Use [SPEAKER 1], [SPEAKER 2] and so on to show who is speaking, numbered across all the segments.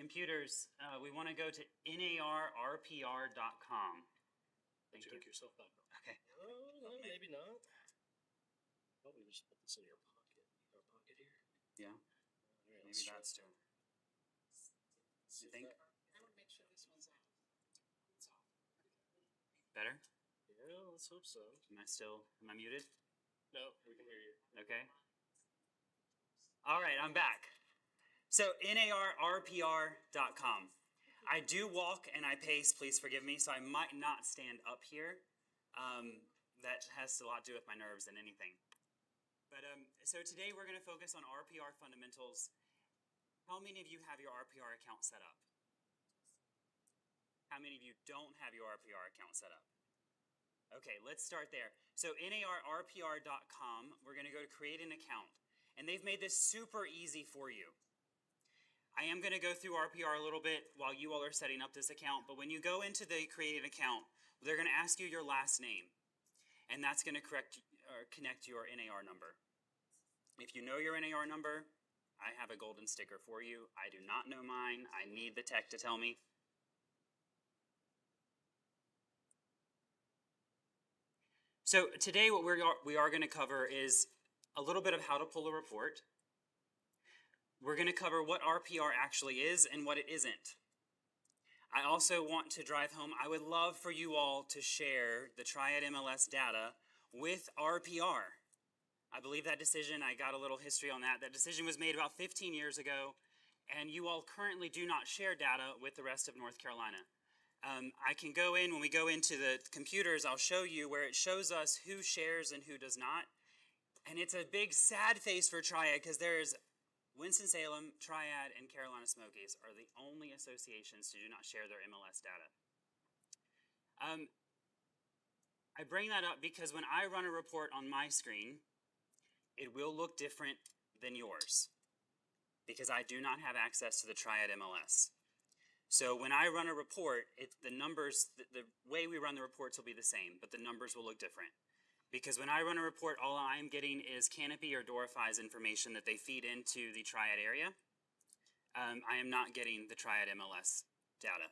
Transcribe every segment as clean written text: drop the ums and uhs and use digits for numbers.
[SPEAKER 1] Computers, we want to go to narrpr.com. Thank you.
[SPEAKER 2] Joke yourself up.
[SPEAKER 1] Okay.
[SPEAKER 2] Oh, maybe not. Probably just put this in your pocket. Our pocket here.
[SPEAKER 1] Yeah.
[SPEAKER 2] Right,
[SPEAKER 1] Maybe that's too. You think?
[SPEAKER 3] I want to make sure this one's off. It's off.
[SPEAKER 1] Better?
[SPEAKER 2] Yeah, let's hope so.
[SPEAKER 1] Am I muted?
[SPEAKER 2] No, we can hear you.
[SPEAKER 1] Okay. All right, I'm back. So, narrpr.com. I do walk and I pace, please forgive me, so I might not stand up here. That has a lot to do with my nerves than anything. But so today we're going to focus on RPR fundamentals. How many of you have your RPR account set up? How many of you don't have your RPR account set up? Okay, let's start there. So narrpr.com, we're going to go to create an account. And they've made this super easy for you. I am going to go through RPR a little bit while you all are setting up this account, but when you go into the create an account, they're going to ask you your last name. And that's going to connect your NAR number. If you know your NAR number, I have a golden sticker for you. I do not know mine. I need the tech to tell me. So today what we are going to cover is a little bit of how to pull a report. We're going to cover what RPR actually is and what it isn't. I also want to drive home, I would love for you all to share the Triad MLS data with RPR. I believe that decision, I got a little history on that. That decision was made about 15 years ago, and you all currently do not share data with the rest of North Carolina. I can go in, when we go into the computers, I'll show you where it shows us who shares and who does not. And it's a big sad face for Triad because there's Winston-Salem, Triad, and Carolina Smokies are the only associations who do not share their MLS data. I bring that up because when I run a report on my screen, it will look different than yours because I do not have access to the Triad MLS. So when I run a report, the numbers, the way we run the reports will be the same, but the numbers will look different. Because when I run a report, all I'm getting is Canopy or Dorify's information that they feed into the Triad area. I am not getting the Triad MLS data.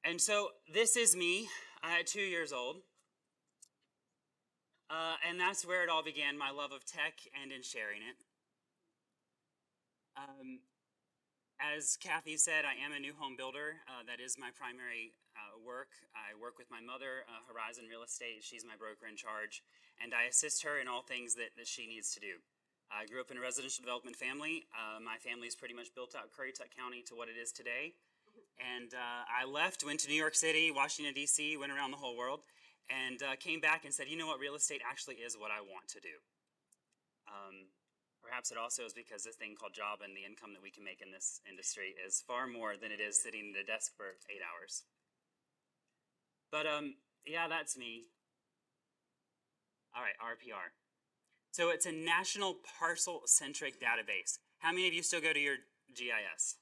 [SPEAKER 1] And so this is me at 2 years old. And that's where it all began, my love of tech and in sharing it. As Kathy said, I am a new home builder. That is my primary work. I work with my mother, Horizon Real Estate. She's my broker in charge. And I assist her in all things that she needs to do. I grew up in a residential development family. My family's pretty much built out Currituck County to what it is today. And I left, went to New York City, Washington, D.C., went around the whole world, and came back and said, you know what, real estate actually is what I want to do. Perhaps it also is because this thing called job and the income that we can make in this industry is far more than it is sitting at a desk for 8 hours. But yeah, that's me. All right, RPR. So it's a national parcel-centric database. How many of you still go to your GIS?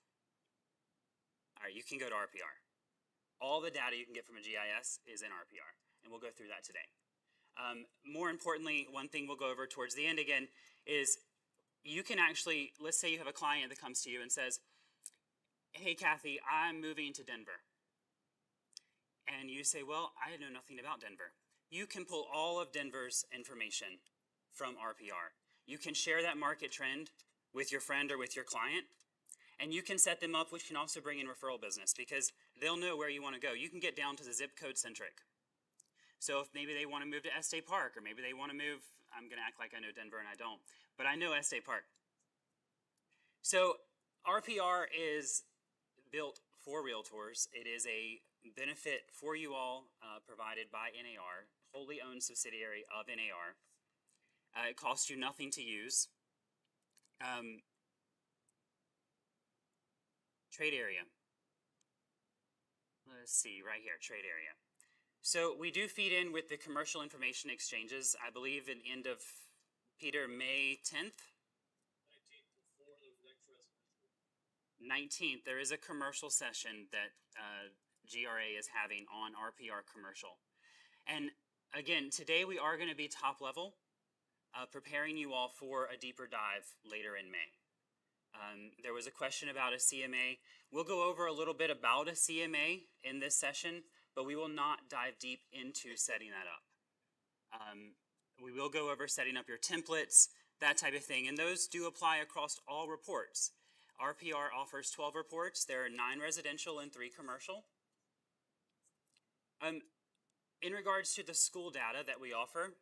[SPEAKER 1] All right, you can go to RPR. All the data you can get from a GIS is in RPR, and we'll go through that today. More importantly, one thing we'll go over towards the end again is you can actually, let's say you have a client that comes to you and says, hey, Kathy, I'm moving to Denver. And you say, well, I know nothing about Denver. You can pull all of Denver's information from RPR. You can share that market trend with your friend or with your client. And you can set them up, which can also bring in referral business because they'll know where you want to go. You can get down to the zip code centric. So if maybe they want to move to Estee Park, or maybe they want to move, I'm going to act like I know Denver and I don't, but I know Estee Park. So RPR is built for realtors. It is a benefit for you all provided by NAR, wholly owned subsidiary of NAR. It costs you nothing to use. Trade area. Let's see, right here, trade area. So we do feed in with the commercial information exchanges, I believe at the end of, Peter, May 10th? 19th, there is a commercial session that GRRA is having on RPR commercial. And again, today we are going to be top level. preparing you all for a deeper dive later in May. There was a question about a CMA. We'll go over a little bit about a CMA in this session, but we will not dive deep into setting that up. We will go over setting up your templates, that type of thing, and those do apply across all reports. RPR offers 12 reports. There are 9 residential and 3 commercial. In regards to the school data that we offer,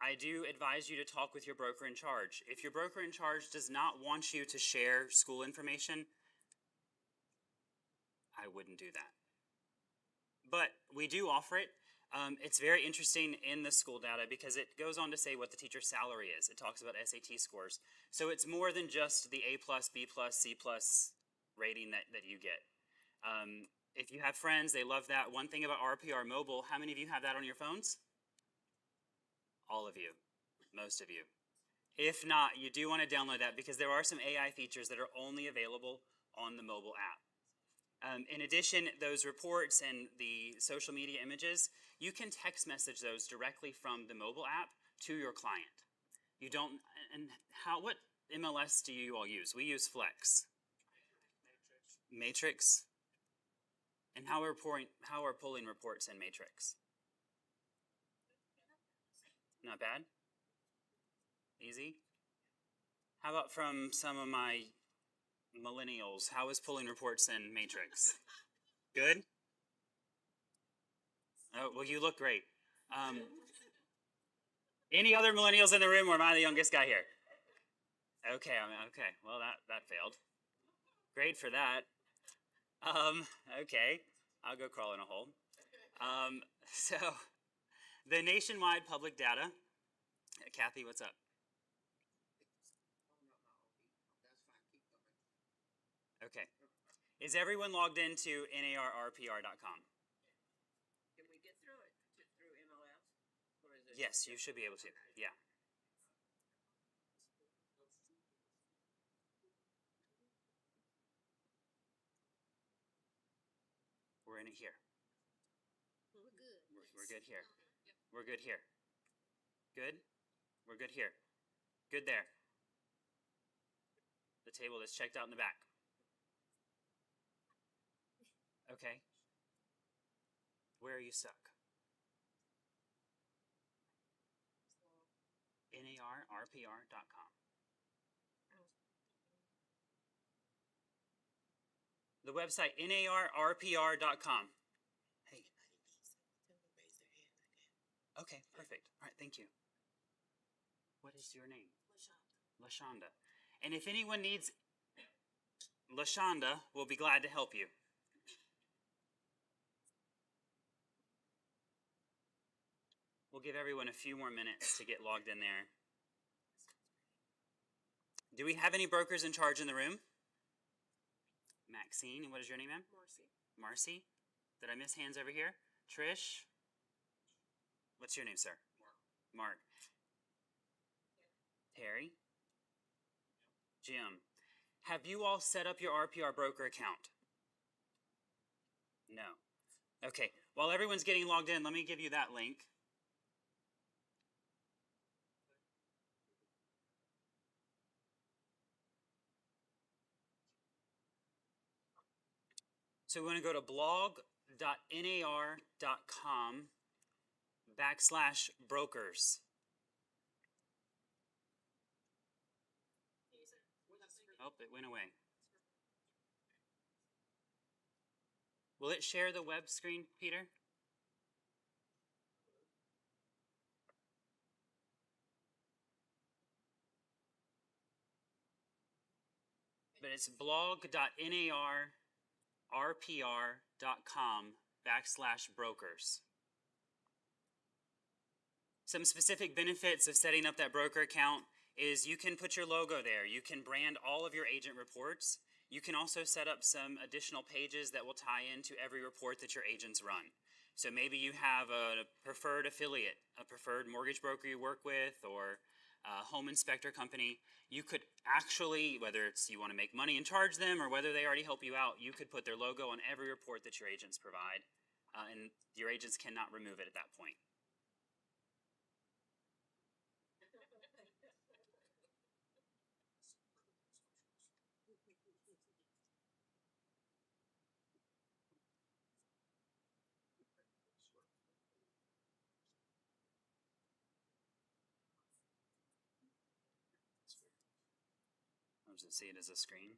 [SPEAKER 1] I do advise you to talk with your broker in charge. If your broker in charge does not want you to share school information, I wouldn't do that. But we do offer it. It's very interesting in the school data because it goes on to say what the teacher's salary is. It talks about SAT scores. So it's more than just the A+, B+, C+ rating that you get. If you have friends, they love that. One thing about RPR Mobile, how many of you have that on your phones? All of you, most of you. If not, you do want to download that because there are some AI features that are only available on the mobile app. In addition, those reports and the social media images, you can text message those directly from the mobile app to your client. You don't, and what MLS do you all use? We use Flex. Matrix. And how are pulling reports in Matrix? Not bad? Easy? How about from some of my millennials? How is pulling reports in Matrix? Good? Oh, well, you look great. Any other millennials in the room, or am I the youngest guy here? Okay, okay. Well, that failed. Great for that. Okay, I'll go crawl in a hole. So, the nationwide public data. Kathy, what's up? Okay. Is everyone logged into narrpr.com?
[SPEAKER 4] Can we get through it through MLS? Or is it
[SPEAKER 1] Yes, you should be able to. Yeah. We're in it here.
[SPEAKER 4] We're good.
[SPEAKER 1] We're good here. We're good here. Good? We're good here. Good there. The table is checked out in the back. Okay. Where are you stuck? narrpr.com. The website, narrpr.com. Hey. Okay, perfect. All right, thank you. What is your name? LaShonda. And if anyone needs, LaShonda will be glad to help you. We'll give everyone a few more minutes to get logged in there. Do we have any brokers in charge in the room? Maxine, and what is your name, ma'am? Marcy. Did I miss hands over here? Trish? What's your name, sir? Mark. Terry? Jim. Have you all set up your RPR broker account? No. Okay, while everyone's getting logged in, let me give you that link. So we want to go to blog.nar.com/brokers. Oh, it went away. Will it share the web screen, Peter? But it's blog.narrpr.com/brokers. Some specific benefits of setting up that broker account is you can put your logo there. You can brand all of your agent reports. You can also set up some additional pages that will tie into every report that your agents run. So maybe you have a preferred affiliate, a preferred mortgage broker you work with, or a home inspector company. You could actually, whether it's you want to make money and charge them or whether they already help you out, you could put their logo on every report that your agents provide, and your agents cannot remove it at that point. does it see it as a screen?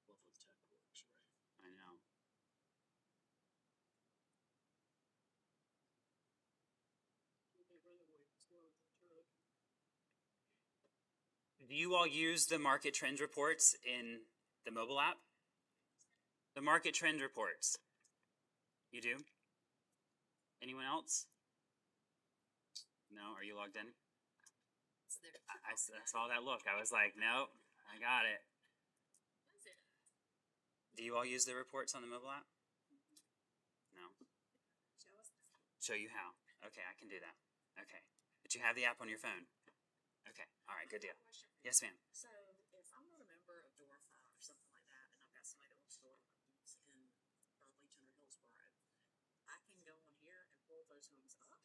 [SPEAKER 2] Love when tech works, right?
[SPEAKER 1] I know. Do you all use the market trend reports in the mobile app? The market trend reports. You do? Anyone else? No? Are you logged in? I saw that look. I was like, nope, I got it. Do you all use the reports on the mobile app? No. Show you how. Okay, I can do that. Okay. But you have the app on your phone? Okay. All right, good deal. Yes, ma'am.
[SPEAKER 4] So if I'm not a member of GRRA or something like that, and I've got somebody that wants to store homes in Burlington or Hillsboro, I can go on here and pull those homes up.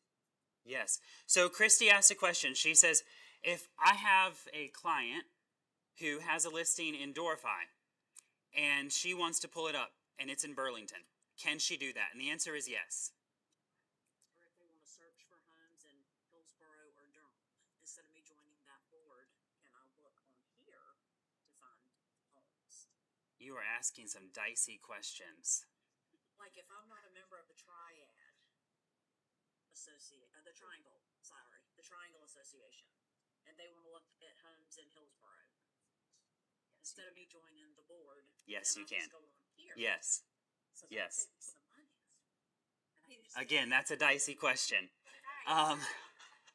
[SPEAKER 1] Yes. So Christy asked a question. She says, if I have a client who has a listing in Dorify and she wants to pull it up and it's in Burlington, can she do that? And the answer is yes.
[SPEAKER 4] Or if they want to search for homes in Hillsboro or Durham, instead of me joining that board, can I look on here to find homes?
[SPEAKER 1] You are asking some dicey questions.
[SPEAKER 4] Like if I'm not a member of the Triangle Association, and they want to look at homes in Hillsboro, instead of me joining the board,
[SPEAKER 1] Yes,
[SPEAKER 4] then
[SPEAKER 1] you
[SPEAKER 4] I
[SPEAKER 1] can.
[SPEAKER 4] just go on here.
[SPEAKER 1] Yes.
[SPEAKER 4] So
[SPEAKER 1] Yes.
[SPEAKER 4] that saves some money.
[SPEAKER 1] Again, that's a dicey question.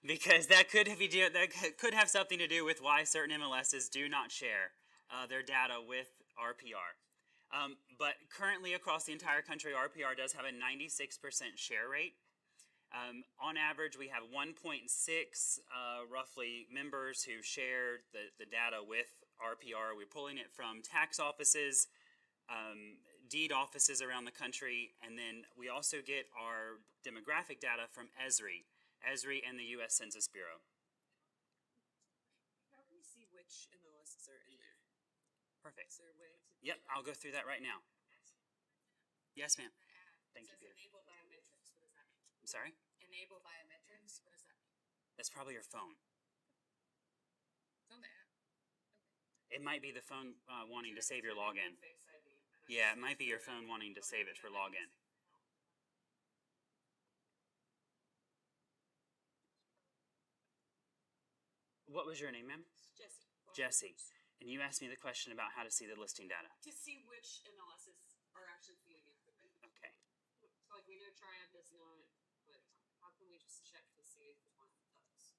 [SPEAKER 1] Because that could have something to do with why certain MLSs do not share their data with RPR. But currently across the entire country, RPR does have a 96% share rate. On average, we have 1.6 roughly members who share the data with RPR. We're pulling it from tax offices, deed offices around the country, and then we also get our demographic data from ESRI and the U.S. Census Bureau.
[SPEAKER 3] How can we see which MLSs are in there?
[SPEAKER 1] Perfect.
[SPEAKER 3] Is there a way to?
[SPEAKER 1] Yep, I'll go through that right now. Yes, ma'am. Thank you, Peter.
[SPEAKER 3] Enable biometrics. What does that mean?
[SPEAKER 1] I'm sorry?
[SPEAKER 3] Enable biometrics. What does that mean?
[SPEAKER 1] That's probably your phone.
[SPEAKER 3] It's on the app.
[SPEAKER 1] It might be the phone wanting to save your login.
[SPEAKER 3] Face ID.
[SPEAKER 1] Yeah, it might be your phone wanting to save it for login. What was your name, ma'am?
[SPEAKER 3] Jesse.
[SPEAKER 1] Jessie. And you asked me the question about how to see the listing data.
[SPEAKER 3] To see which MLSs are actually feeding into it.
[SPEAKER 1] Okay.
[SPEAKER 3] So like we know Triumph does not, but how can we just check to see if one does?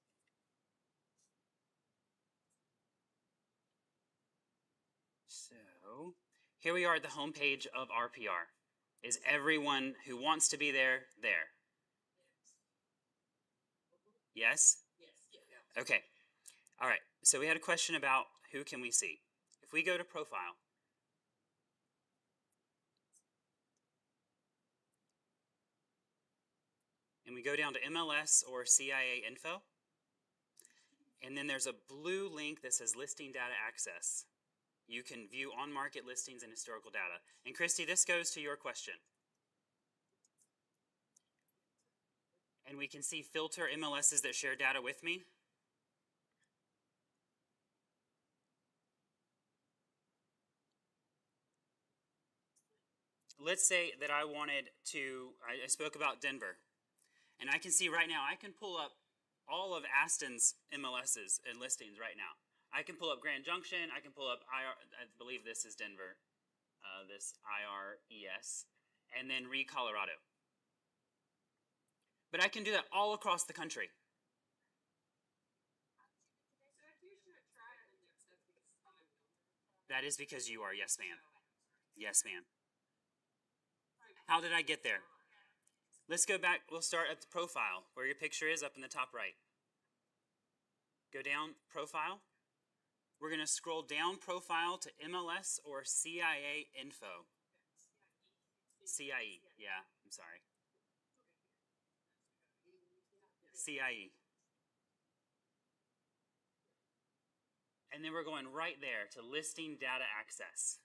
[SPEAKER 1] So, here we are at the homepage of RPR. Is everyone who wants to be there, there? Yes?
[SPEAKER 3] Yes.
[SPEAKER 1] Okay. All right. So we had a question about who can we see. If we go to profile, and we go down to MLS or CIA info, and then there's a blue link that says listing data access. You can view on-market listings and historical data. And Christy, this goes to your question. And we can see filter MLSs that share data with me. Let's say that I wanted to, I spoke about Denver. And I can see right now, I can pull up all of Aston's MLSs and listings right now. I can pull up Grand Junction, I can pull up IR, I believe this is Denver, this IRES, and then Reed, Colorado. But I can do that all across the country. That is because you are, yes ma'am. Yes ma'am. How did I get there? Let's go back, we'll start at the profile, where your picture is up in the top right. Go down, profile. We're going to scroll down profile to MLS or CIA info. CIE, yeah, I'm sorry. CIE. And then we're going right there to listing data access.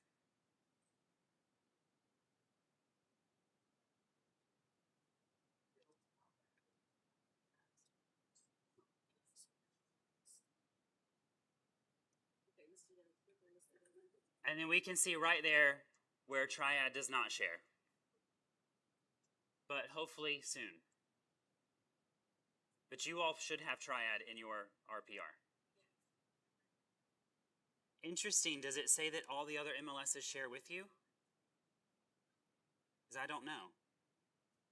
[SPEAKER 1] And then we can see right there where Triad does not share. But hopefully soon. But you all should have Triad in your RPR. Interesting, does it say that all the other MLSs share with you? Because I don't know.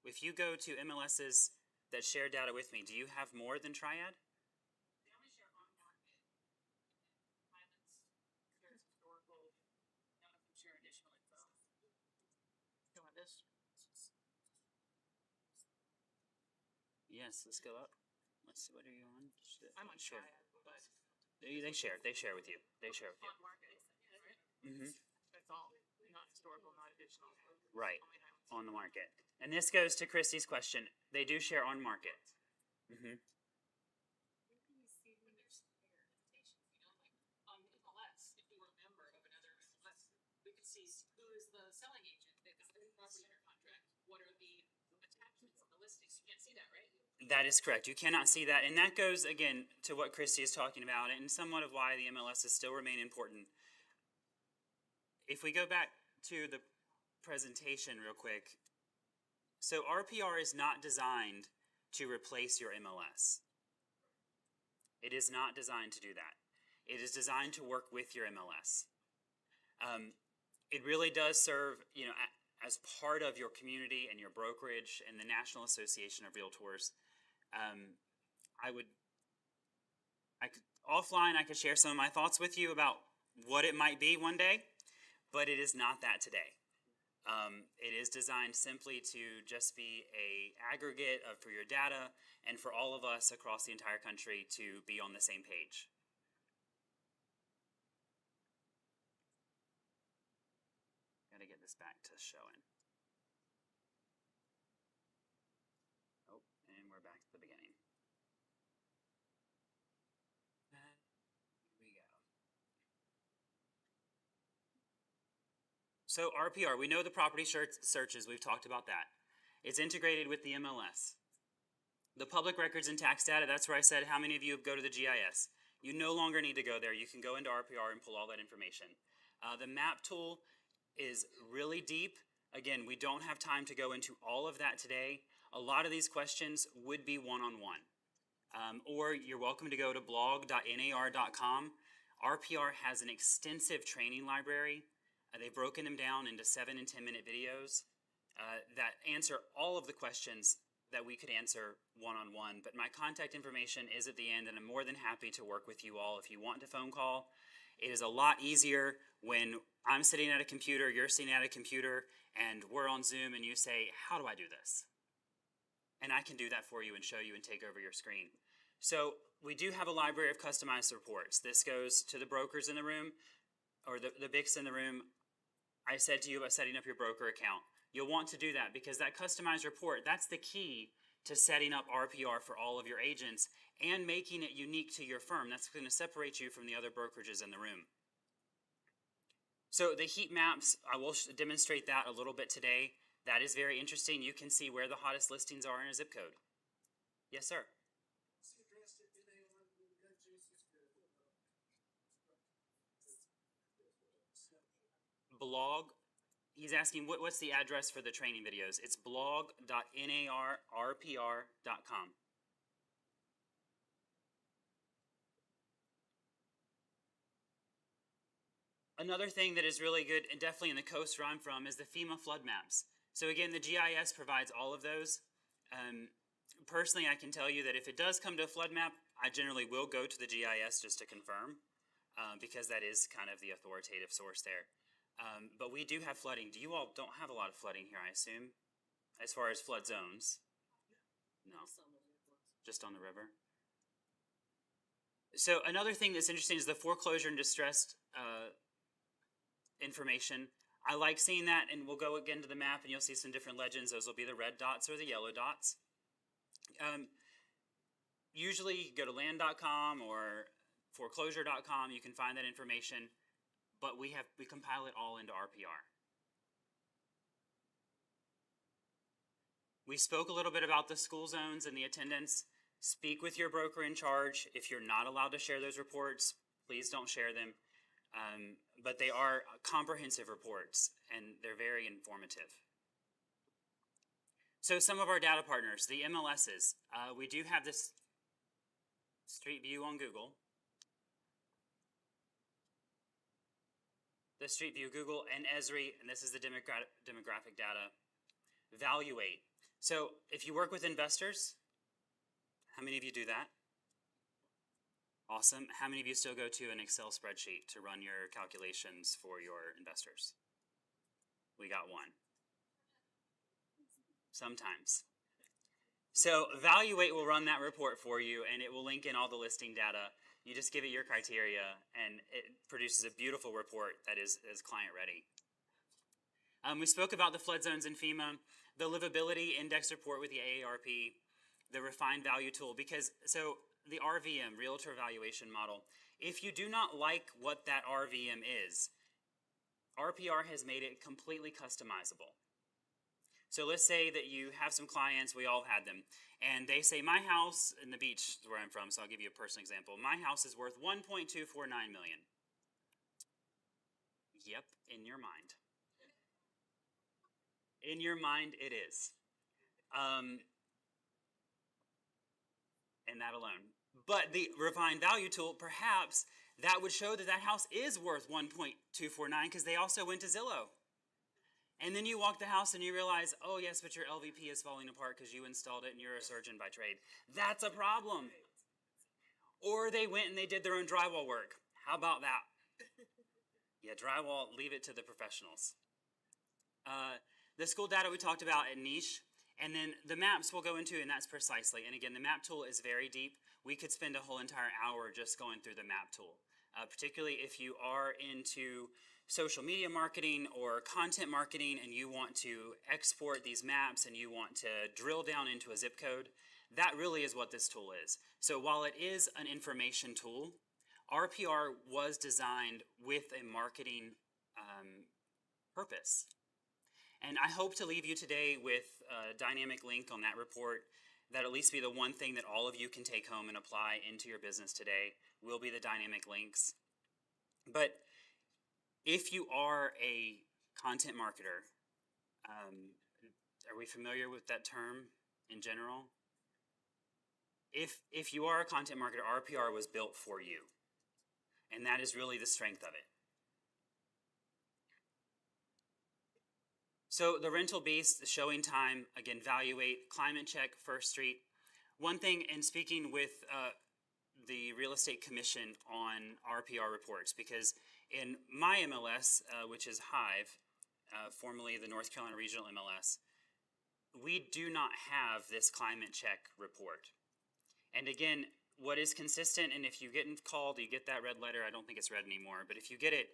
[SPEAKER 1] If you go to MLSs that share data with me, do you have more than Triad?
[SPEAKER 3] They only share on market. Highlands shares historical, none of them share additional info.
[SPEAKER 4] You want this?
[SPEAKER 1] Yes, let's go up. Let's see, what are you on?
[SPEAKER 4] I'm on
[SPEAKER 1] Share.
[SPEAKER 4] Triad, but
[SPEAKER 1] They share with you. They share with you.
[SPEAKER 3] On market, right?
[SPEAKER 1] Mm-hmm.
[SPEAKER 4] that's all, not historical, not additional.
[SPEAKER 1] Right,
[SPEAKER 4] Only Highlands.
[SPEAKER 1] on the market. And this goes to Christy's question. They do share on market. Mm-hmm.
[SPEAKER 3] Where do you see when there's invitations, you know, like on MLS, if you were a member of another MLS, we could see who is the selling agent that is the property under contract. What are the attachments on the listings? You can't see that, right?
[SPEAKER 1] That is correct. You cannot see that. And that goes, again, to what Christy is talking about and somewhat of why the MLSs still remain important. If we go back to the presentation real quick. So RPR is not designed to replace your MLS. It is not designed to do that. It is designed to work with your MLS. It really does serve, you know, as part of your community and your brokerage and the National Association of Realtors. Offline, I could share some of my thoughts with you about what it might be one day, but it is not that today. It is designed simply to just be a aggregate for your data and for all of us across the entire country to be on the same page. Gotta get this back to showing. Oh, and we're back to the beginning. Here we go. So RPR, we know the property searches, we've talked about that. It's integrated with the MLS. The public records and tax data, that's where I said how many of you go to the GIS. You no longer need to go there. You can go into RPR and pull all that information. The map tool is really deep. Again, we don't have time to go into all of that today. A lot of these questions would be one-on-one. Or you're welcome to go to blog.nar.com. RPR has an extensive training library. They've broken them down into 7 and 10-minute videos that answer all of the questions that we could answer one-on-one. But my contact information is at the end, and I'm more than happy to work with you all if you want to phone call. It is a lot easier when I'm sitting at a computer, you're sitting at a computer, and we're on Zoom, and you say, how do I do this? And I can do that for you and show you and take over your screen. So we do have a library of customized reports. This goes to the brokers in the room, or the BICs in the room. I said to you about setting up your broker account. You'll want to do that because that customized report, that's the key to setting up RPR for all of your agents and making it unique to your firm. That's going to separate you from the other brokerages in the room. So the heat maps, I will demonstrate that a little bit today. That is very interesting. You can see where the hottest listings are in a zip code. Yes, sir. Blog. He's asking what's the address for the training videos. It's blog.narrpr.com. Another thing that is really good, and definitely in the coast where I'm from, is the FEMA flood maps. So again, the GIS provides all of those. Personally, I can tell you that if it does come to a flood map, I generally will go to the GIS just to confirm, because that is kind of the authoritative source there. But we do have flooding. You all don't have a lot of flooding here, I assume, as far as flood zones? No, just on the river. So another thing that's interesting is the foreclosure and distressed information. I like seeing that, and we'll go again to the map and you'll see some different legends. Those will be the red dots or the yellow dots. Usually you go to land.com or foreclosure.com, you can find that information, but we compile it all into RPR. We spoke a little bit about the school zones and the attendance. Speak with your broker in charge. If you're not allowed to share those reports, please don't share them. But they are comprehensive reports, and they're very informative. So some of our data partners, the MLSs, we do have this Street View on Google. The Street View, Google, and Esri, and this is the demographic data. Valuate. So if you work with investors, how many of you do that? Awesome. How many of you still go to an Excel spreadsheet to run your calculations for your investors? We got one. Sometimes. So Valuate will run that report for you, and it will link in all the listing data. You just give it your criteria, and it produces a beautiful report that is client ready. We spoke about the flood zones in FEMA, the livability index report with the AARP, the refined value tool, because so the RVM, Realtor Valuation Model, if you do not like what that RVM is, RPR has made it completely customizable. So let's say that you have some clients, we all had them, and they say, my house, in the beach where I'm from, so I'll give you a personal example, my house is worth $1.249 million. Yep, in your mind. In your mind, it is. And that alone. But the refined value tool, perhaps that would show that that house is worth $1.249 because they also went to Zillow. And then you walk the house and you realize, oh yes, but your LVP is falling apart because you installed it and you're a surgeon by trade. That's a problem. Or they went and they did their own drywall work. How about that? Yeah, drywall, leave it to the professionals. The school data we talked about at niche, and then the maps we'll go into, and that's precisely. And again, the map tool is very deep. We could spend a whole entire hour just going through the map tool, particularly if you are into social media marketing or content marketing and you want to export these maps and you want to drill down into a zip code. That really is what this tool is. So while it is an information tool, RPR was designed with a marketing purpose. And I hope to leave you today with a dynamic link on that report. That at least be the one thing that all of you can take home and apply into your business today will be the dynamic links. But if you are a content marketer, are we familiar with that term in general? If you are a content marketer, RPR was built for you. And that is really the strength of it. So the rental beast, the showing time, again, Valuate, Climate Check, First Street. One thing, in speaking with the Real Estate Commission on RPR reports, because in my MLS, which is Hive, formerly the North Carolina Regional MLS, we do not have this Climate Check report. And again, what is consistent, and if you get called, you get that red letter, I don't think it's red anymore, but if you get it,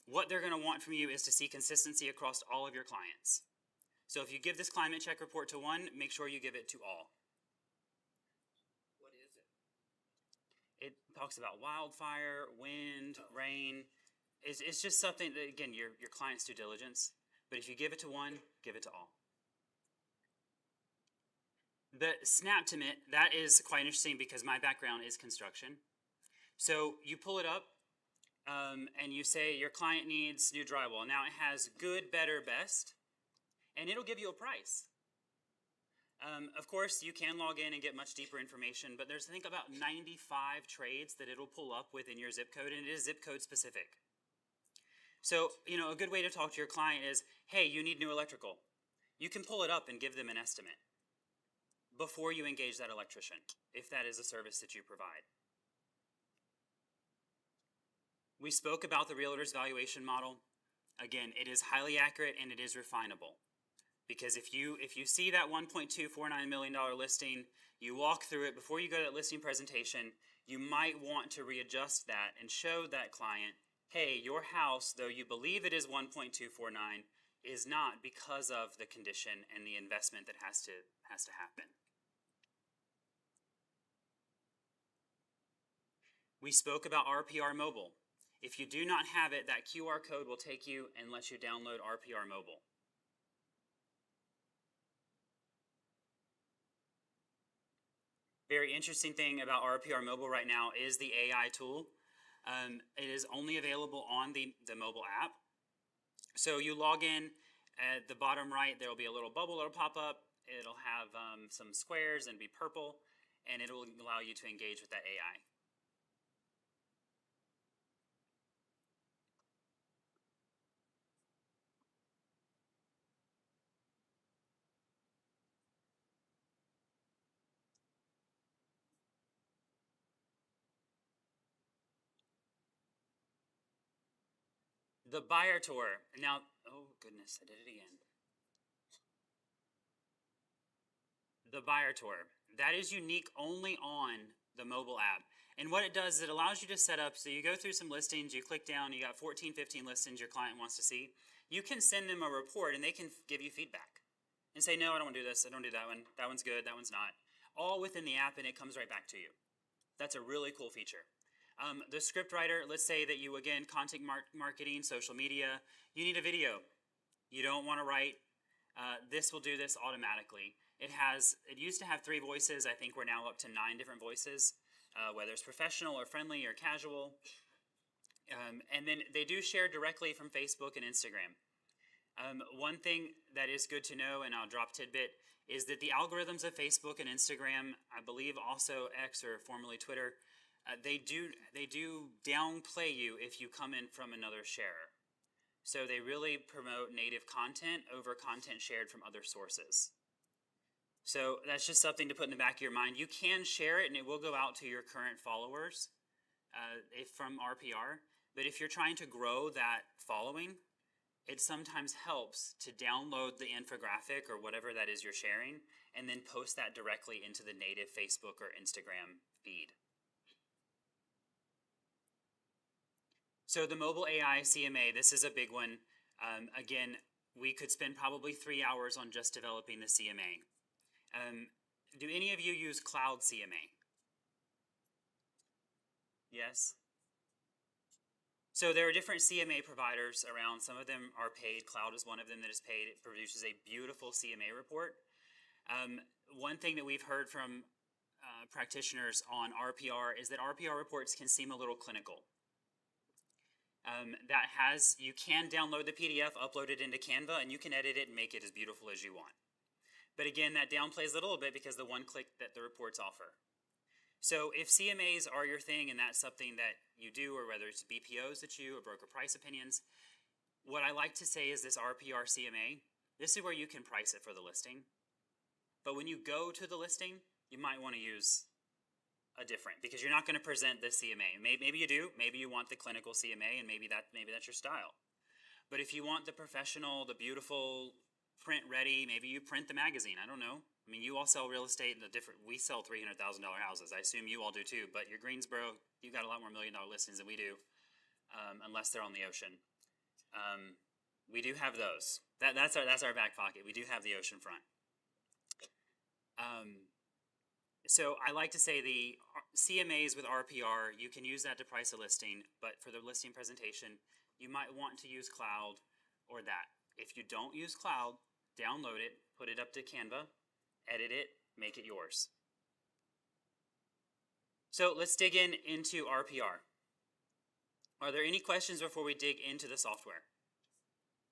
[SPEAKER 1] what they're going to want from you is to see consistency across all of your clients. So if you give this Climate Check report to one, make sure you give it to all.
[SPEAKER 2] What is it?
[SPEAKER 1] It talks about wildfire, wind, rain. It's just something that, again, your client's due diligence. But if you give it to one, give it to all. The Snaptimate, that is quite interesting because my background is construction. So you pull it up, and you say your client needs new drywall. Now it has good, better, best, and it'll give you a price. Of course, you can log in and get much deeper information, but there's, I think, about 95 trades that it'll pull up within your zip code, and it is zip code specific. So, a good way to talk to your client is, hey, you need new electrical. You can pull it up and give them an estimate before you engage that electrician, if that is a service that you provide. We spoke about the Realtors Valuation Model. Again, it is highly accurate and it is refinable. Because if you see that $1.249 million listing, you walk through it before you go to that listing presentation, you might want to readjust that and show that client, hey, your house, though you believe it is 1.249, is not because of the condition and the investment that has to happen. We spoke about RPR Mobile. If you do not have it, that QR code will take you and let you download RPR Mobile. Very interesting thing about RPR Mobile right now is the AI tool. It is only available on the mobile app. So you log in, at the bottom right, there will be a little bubble that'll pop up. It'll have some squares and be purple, and it'll allow you to engage with that AI. The buyer tour. Now, oh goodness, I did it again. The buyer tour. That is unique only on the mobile app. And what it does is it allows you to set up, so you go through some listings, you click down, you got 14, 15 listings your client wants to see. You can send them a report and they can give you feedback and say, no, I don't want to do this, I don't do that one, that one's good, that one's not. All within the app, and it comes right back to you. That's a really cool feature. The script writer, let's say that you, again, content marketing, social media, you need a video. You don't want to write. This will do this automatically. It used to have 3 voices. I think we're now up to 9 different voices, whether it's professional or friendly or casual. And then they do share directly from Facebook and Instagram. One thing that is good to know, and I'll drop tidbit, is that the algorithms of Facebook and Instagram, I believe also X or formerly Twitter, they do downplay you if you come in from another sharer. So they really promote native content over content shared from other sources. So that's just something to put in the back of your mind. You can share it and it will go out to your current followers from RPR. But if you're trying to grow that following, it sometimes helps to download the infographic or whatever that is you're sharing and then post that directly into the native Facebook or Instagram feed. So the mobile AI CMA, this is a big one. Again, we could spend probably 3 hours on just developing the CMA. Do any of you use Cloud CMA? Yes? So there are different CMA providers around. Some of them are paid. Cloud is one of them that is paid. It produces a beautiful CMA report. One thing that we've heard from practitioners on RPR is that RPR reports can seem a little clinical. You can download the PDF, upload it into Canva, and you can edit it and make it as beautiful as you want. But again, that downplays it a little bit because the one click that the reports offer. So if CMAs are your thing and that's something that you do, or whether it's BPOs that you, or broker price opinions, what I like to say is this RPR CMA, this is where you can price it for the listing. But when you go to the listing, you might want to use a different, because you're not going to present the CMA. Maybe you do. Maybe you want the clinical CMA, and maybe that's your style. But if you want the professional, the beautiful, print ready, maybe you print the magazine. I don't know. I mean, you all sell real estate in we sell $300,000 houses. I assume you all do too. But your Greensboro, you've got a lot more $1 million listings than we do, unless they're on the ocean. We do have those. That's our back pocket. We do have the ocean front. So I like to say the CMAs with RPR, you can use that to price a listing, but for the listing presentation, you might want to use Cloud or that. If you don't use Cloud, download it, put it up to Canva, edit it, make it yours. So let's dig into RPR. Are there any questions before we dig into the software?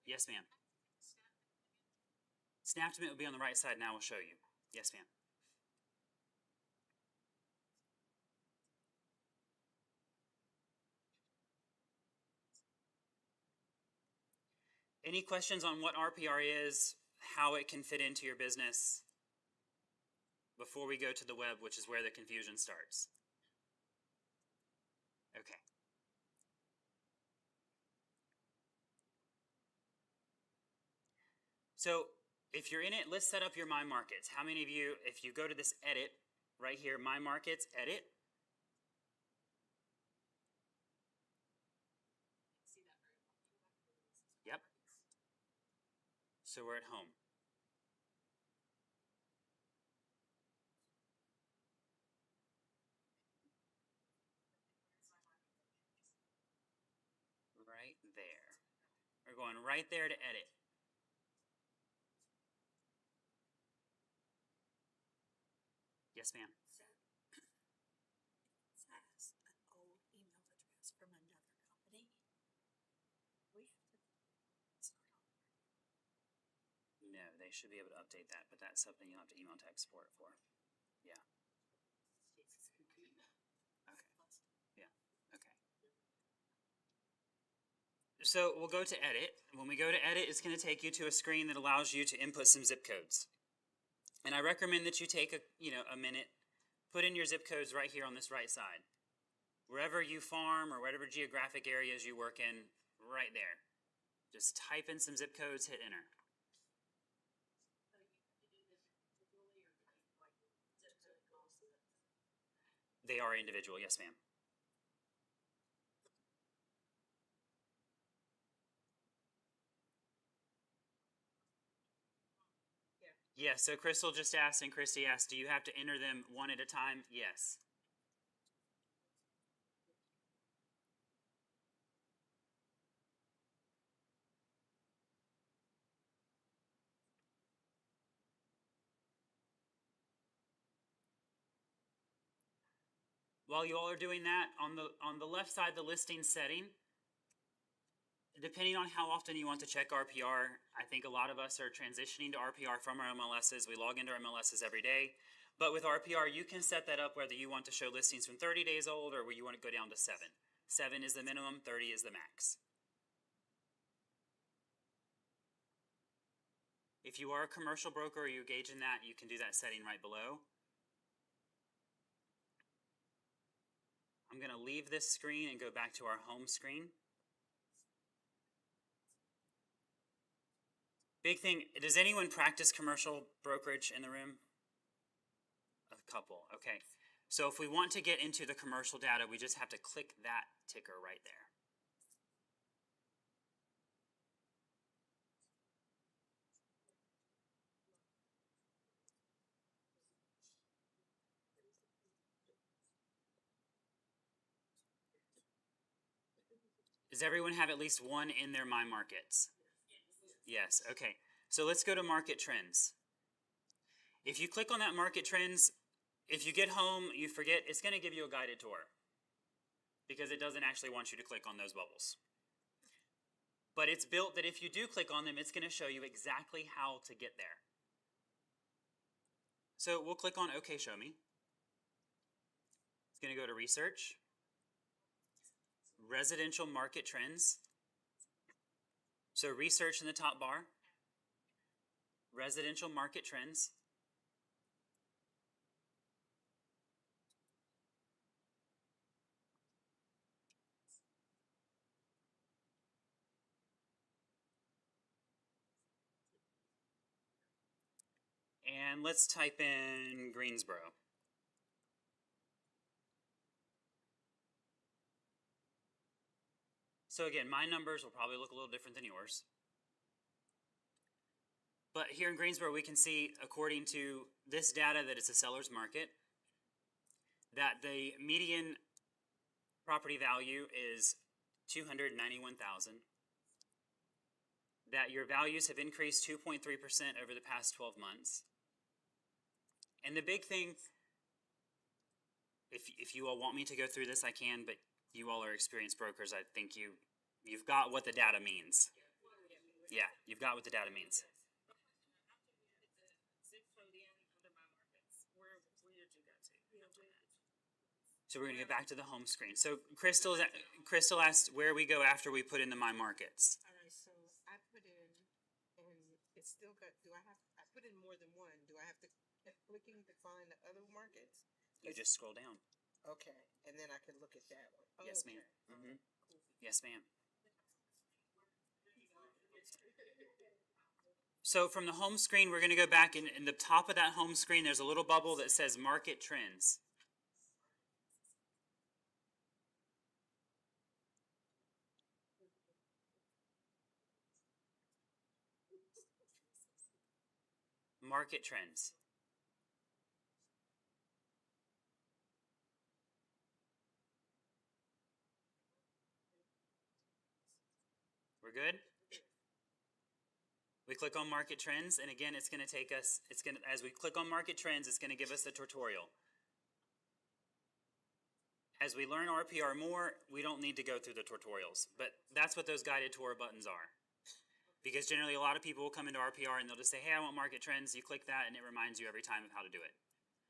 [SPEAKER 1] Yes, ma'am. Snaptimate will be on the right side now. We'll show you. Yes, ma'am. Any questions on what RPR is, how it can fit into your business before we go to the web, which is where the confusion starts? Okay. So if you're in it, let's set up your My Markets. How many of you, if you go to this edit right here, My Markets, edit, So we're at home. Right there. We're going right there to edit. Yes, ma'am.
[SPEAKER 4] That's an old email address from another company. We have to.
[SPEAKER 1] No, they should be able to update that, but that's something you'll have to email tech support for. Yeah. Okay. Yeah. Okay. So we'll go to edit. When we go to edit, it's going to take you to a screen that allows you to input some zip codes. And I recommend that you take a minute, put in your zip codes right here on this right side. Wherever you farm or whatever geographic areas you work in, right there. Just type in some zip codes, hit enter. They are individual, yes ma'am. Yeah, so Crystal just asked and Christy asked, do you have to enter them one at a time? Yes. While you all are doing that, on the left side, the listing setting, depending on how often you want to check RPR, I think a lot of us are transitioning to RPR from our MLSs. We log into our MLSs every day. But with RPR, you can set that up whether you want to show listings from 30 days old or where you want to go down to 7. 7 is the minimum, 30 is the max. If you are a commercial broker or you engage in that, you can do that setting right below. I'm going to leave this screen and go back to our home screen. Big thing, does anyone practice commercial brokerage in the room? A couple, okay. So if we want to get into the commercial data, we just have to click that ticker right there. Does everyone have at least one in their My Markets? Yes, okay. So let's go to Market Trends. If you click on that Market Trends, if you get home, you forget, it's going to give you a guided tour because it doesn't actually want you to click on those bubbles. But it's built that if you do click on them, it's going to show you exactly how to get there. So we'll click on OK, Show Me. It's going to go to Research, Residential Market Trends. So Research in the top bar, Residential Market Trends. And let's type in Greensboro. So again, my numbers will probably look a little different than yours. But here in Greensboro, we can see, according to this data, that it's a seller's market, that the median property value is $291,000, that your values have increased 2.3% over the past 12 months. And the big thing, if you all want me to go through this, I can, but you all are experienced brokers. I think you've got what the data means. Yeah, you've got what the data means. So we're going to get back to the home screen. So Crystal asked where we go after we put in the My Markets.
[SPEAKER 5] All right, so I put in, and it's still got, I put in more than one. Do I have to keep clicking to find the other markets?
[SPEAKER 1] You just scroll down.
[SPEAKER 5] Okay, and then I can look at that one. Oh,
[SPEAKER 1] Yes, ma'am.
[SPEAKER 5] okay.
[SPEAKER 1] Yes, ma'am. So from the home screen, we're going to go back, and in the top of that home screen, there's a little bubble that says Market Trends. market trends. We're good? We click on market trends, and again, it's going to take us, as we click on market trends, it's going to give us the tutorial. As we learn RPR more, we don't need to go through the tutorials, but that's what those guided tour buttons are. Because generally a lot of people will come into RPR and they'll just say, hey, I want market trends. You click that and it reminds you every time of how to do it.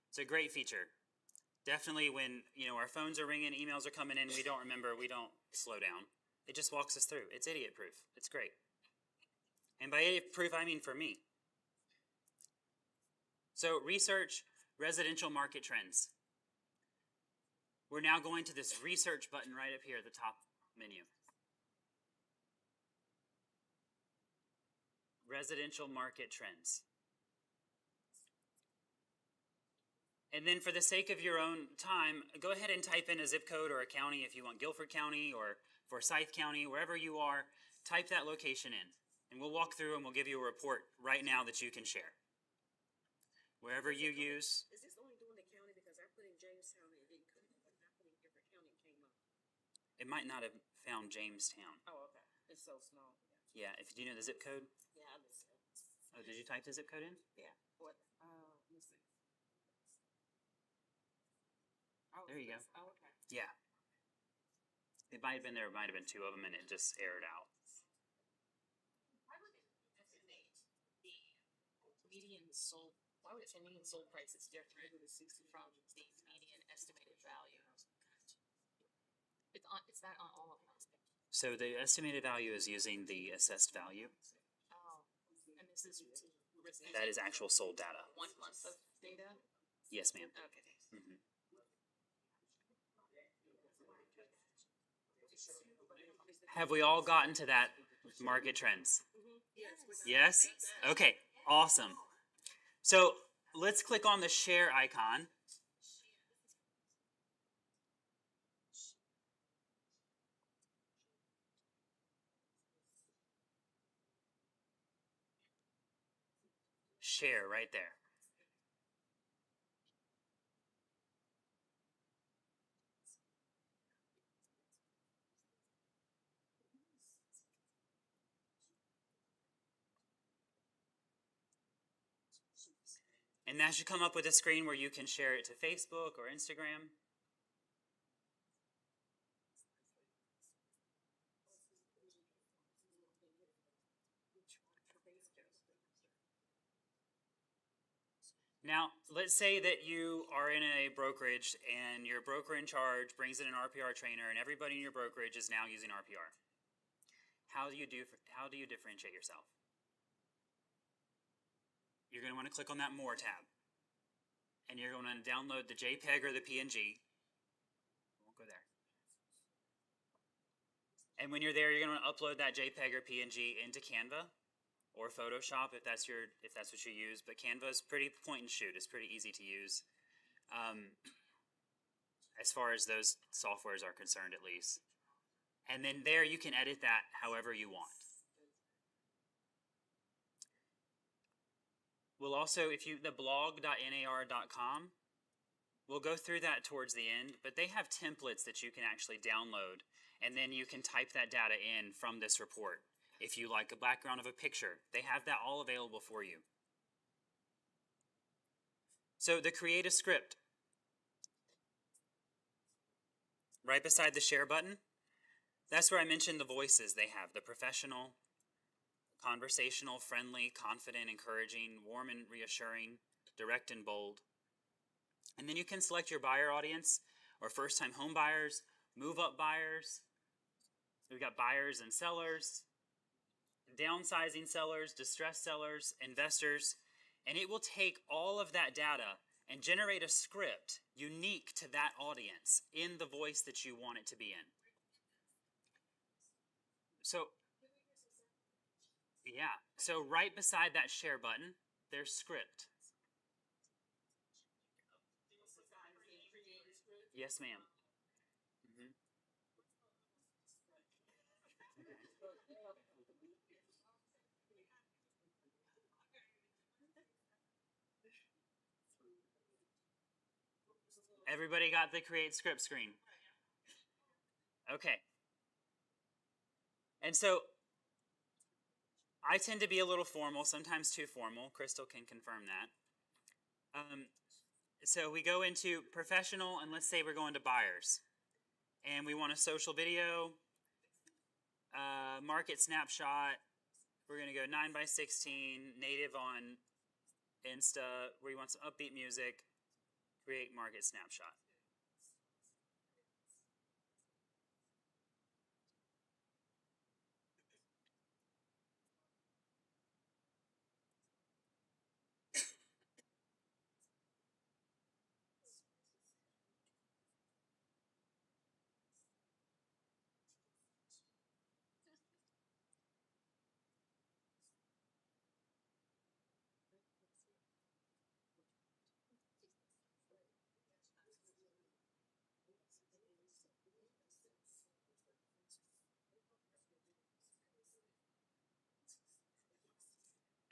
[SPEAKER 1] It's a great feature. Definitely when, our phones are ringing, emails are coming in, we don't remember, we don't slow down. It just walks us through. It's idiot proof. It's great. And by idiot proof, I mean for me. So research residential market trends. We're now going to this research button right up here at the top menu. Residential market trends. And then for the sake of your own time, go ahead and type in a zip code or a county if you want Guilford County or Forsyth County, wherever you are, type that location in. And we'll walk through and we'll give you a report right now that you can share. Wherever you use.
[SPEAKER 4] Is this only doing the county? Because I put in Jamestown and it didn't come up. I put in Guilford County and came up.
[SPEAKER 1] It might not have found Jamestown.
[SPEAKER 4] Oh, okay. It's so small.
[SPEAKER 1] Yeah, do you know the zip code?
[SPEAKER 4] Yeah, I listen.
[SPEAKER 1] Oh, did you type the zip code in?
[SPEAKER 4] Yeah. What? Let me see. Oh,
[SPEAKER 1] There you go.
[SPEAKER 4] Oh, okay.
[SPEAKER 1] Yeah. It might have been there, it might have been two of them, and it just errored out.
[SPEAKER 3] Why would it estimate the median sold? Why would it say median sold price is different from the median estimated value? It's that on all of them.
[SPEAKER 1] So the estimated value is using the assessed value.
[SPEAKER 3] Oh, and this is
[SPEAKER 1] That is actual sold data.
[SPEAKER 3] 1 month of data.
[SPEAKER 1] Yes, ma'am.
[SPEAKER 3] Okay.
[SPEAKER 1] Mm-hmm. Have we all gotten to that market trends? Yes? Okay, awesome. So let's click on the share icon. Share right there. And that should come up with a screen where you can share it to Facebook or Instagram. Now, let's say that you are in a brokerage and your broker in charge brings in an RPR trainer and everybody in your brokerage is now using RPR. How do you differentiate yourself? You're going to want to click on that More tab. And you're going to download the JPEG or the PNG. Won't go there. And when you're there, you're going to upload that JPEG or PNG into Canva or Photoshop if that's what you use. But Canva is pretty point and shoot. It's pretty easy to use, as far as those softwares are concerned, at least. And then there you can edit that however you want. We'll also, the blog.nar.com, we'll go through that towards the end, but they have templates that you can actually download, and then you can type that data in from this report. If you like a background of a picture, they have that all available for you. So the create a script, right beside the share button, that's where I mentioned the voices they have, the professional, conversational, friendly, confident, encouraging, warm and reassuring, direct and bold. And then you can select your buyer audience or first-time home buyers, move-up buyers. We've got buyers and sellers, downsizing sellers, distressed sellers, investors, and it will take all of that data and generate a script unique to that audience in the voice that you want it to be in. So, yeah, so right beside that share button, there's script. Yes, ma'am. Mm-hmm. Everybody got the create script screen? Okay. And so I tend to be a little formal, sometimes too formal. Crystal can confirm that. So we go into professional, and let's say we're going to buyers. And we want a social video, market snapshot. We're going to go 9:16, native on Insta, where you want some upbeat music, create market snapshot.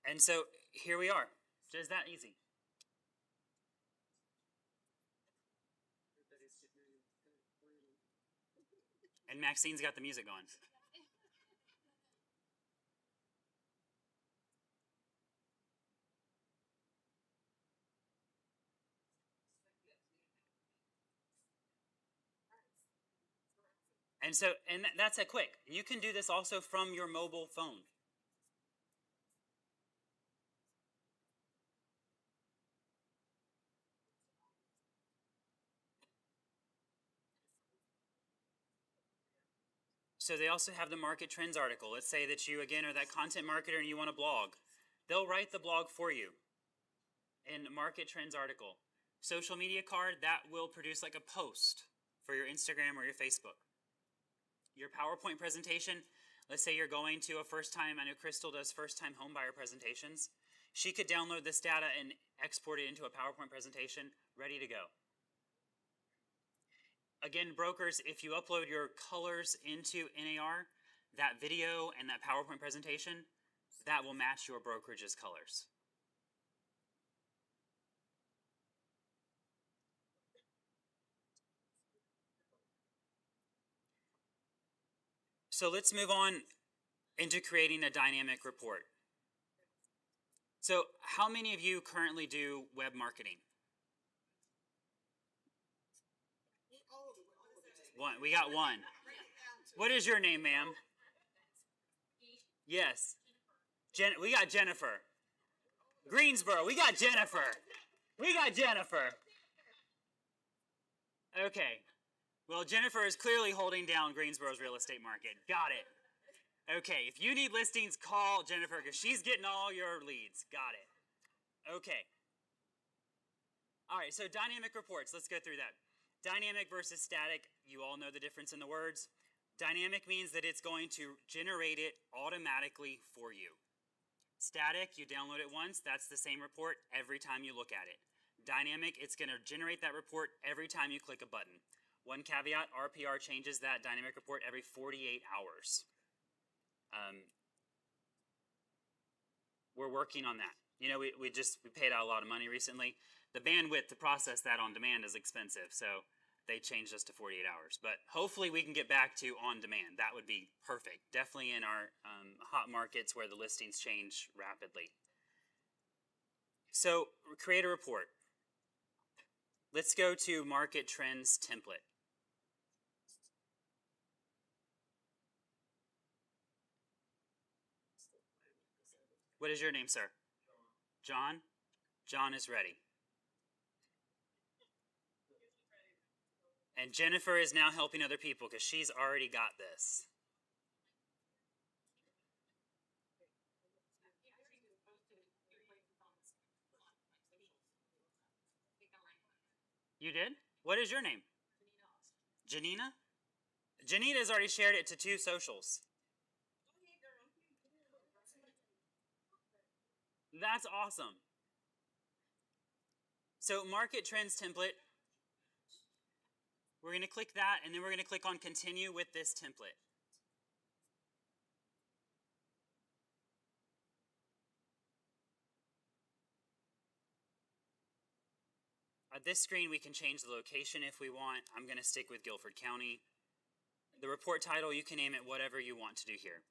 [SPEAKER 1] And so here we are. Just that easy. And Maxine's got the music going. And so, that's a quick. You can do this also from your mobile phone. So they also have the market trends article. Let's say that you, again, are that content marketer and you want a blog. They'll write the blog for you in market trends article. Social media card, that will produce like a post for your Instagram or your Facebook. Your PowerPoint presentation, let's say you're going to a first time, I know Crystal does first time home buyer presentations. She could download this data and export it into a PowerPoint presentation, ready to go. Again, brokers, if you upload your colors into NAR, that video and that PowerPoint presentation, that will match your brokerage's colors. So let's move on into creating a dynamic report. So how many of you currently do web marketing? One. We got one. What is your name, ma'am? Yes. We got Jennifer. Greensboro. We got Jennifer. We got Jennifer. Okay. Well, Jennifer is clearly holding down Greensboro's real estate market. Got it. Okay. If you need listings, call Jennifer because she's getting all your leads. Got it. Okay. All right. So dynamic reports. Let's go through that. Dynamic versus static, you all know the difference in the words. Dynamic means that it's going to generate it automatically for you. Static, you download it once, that's the same report every time you look at it. Dynamic, it's going to generate that report every time you click a button. One caveat, RPR changes that dynamic report every 48 hours. We're working on that. You know, we paid out a lot of money recently. The bandwidth to process that on demand is expensive, so they changed us to 48 hours. But hopefully we can get back to on demand. That would be perfect. Definitely in our hot markets where the listings change rapidly. So create a report. Let's go to market trends template. What is your name, sir? John? John is ready. And Jennifer is now helping other people because she's already got this. You did? What is your name? Janina? Janina's already shared it to 2 socials. That's awesome. So market trends template. We're going to click that, and then we're going to click on continue with this template. At this screen, we can change the location if we want. I'm going to stick with Guilford County. The report title, you can name it whatever you want to do here.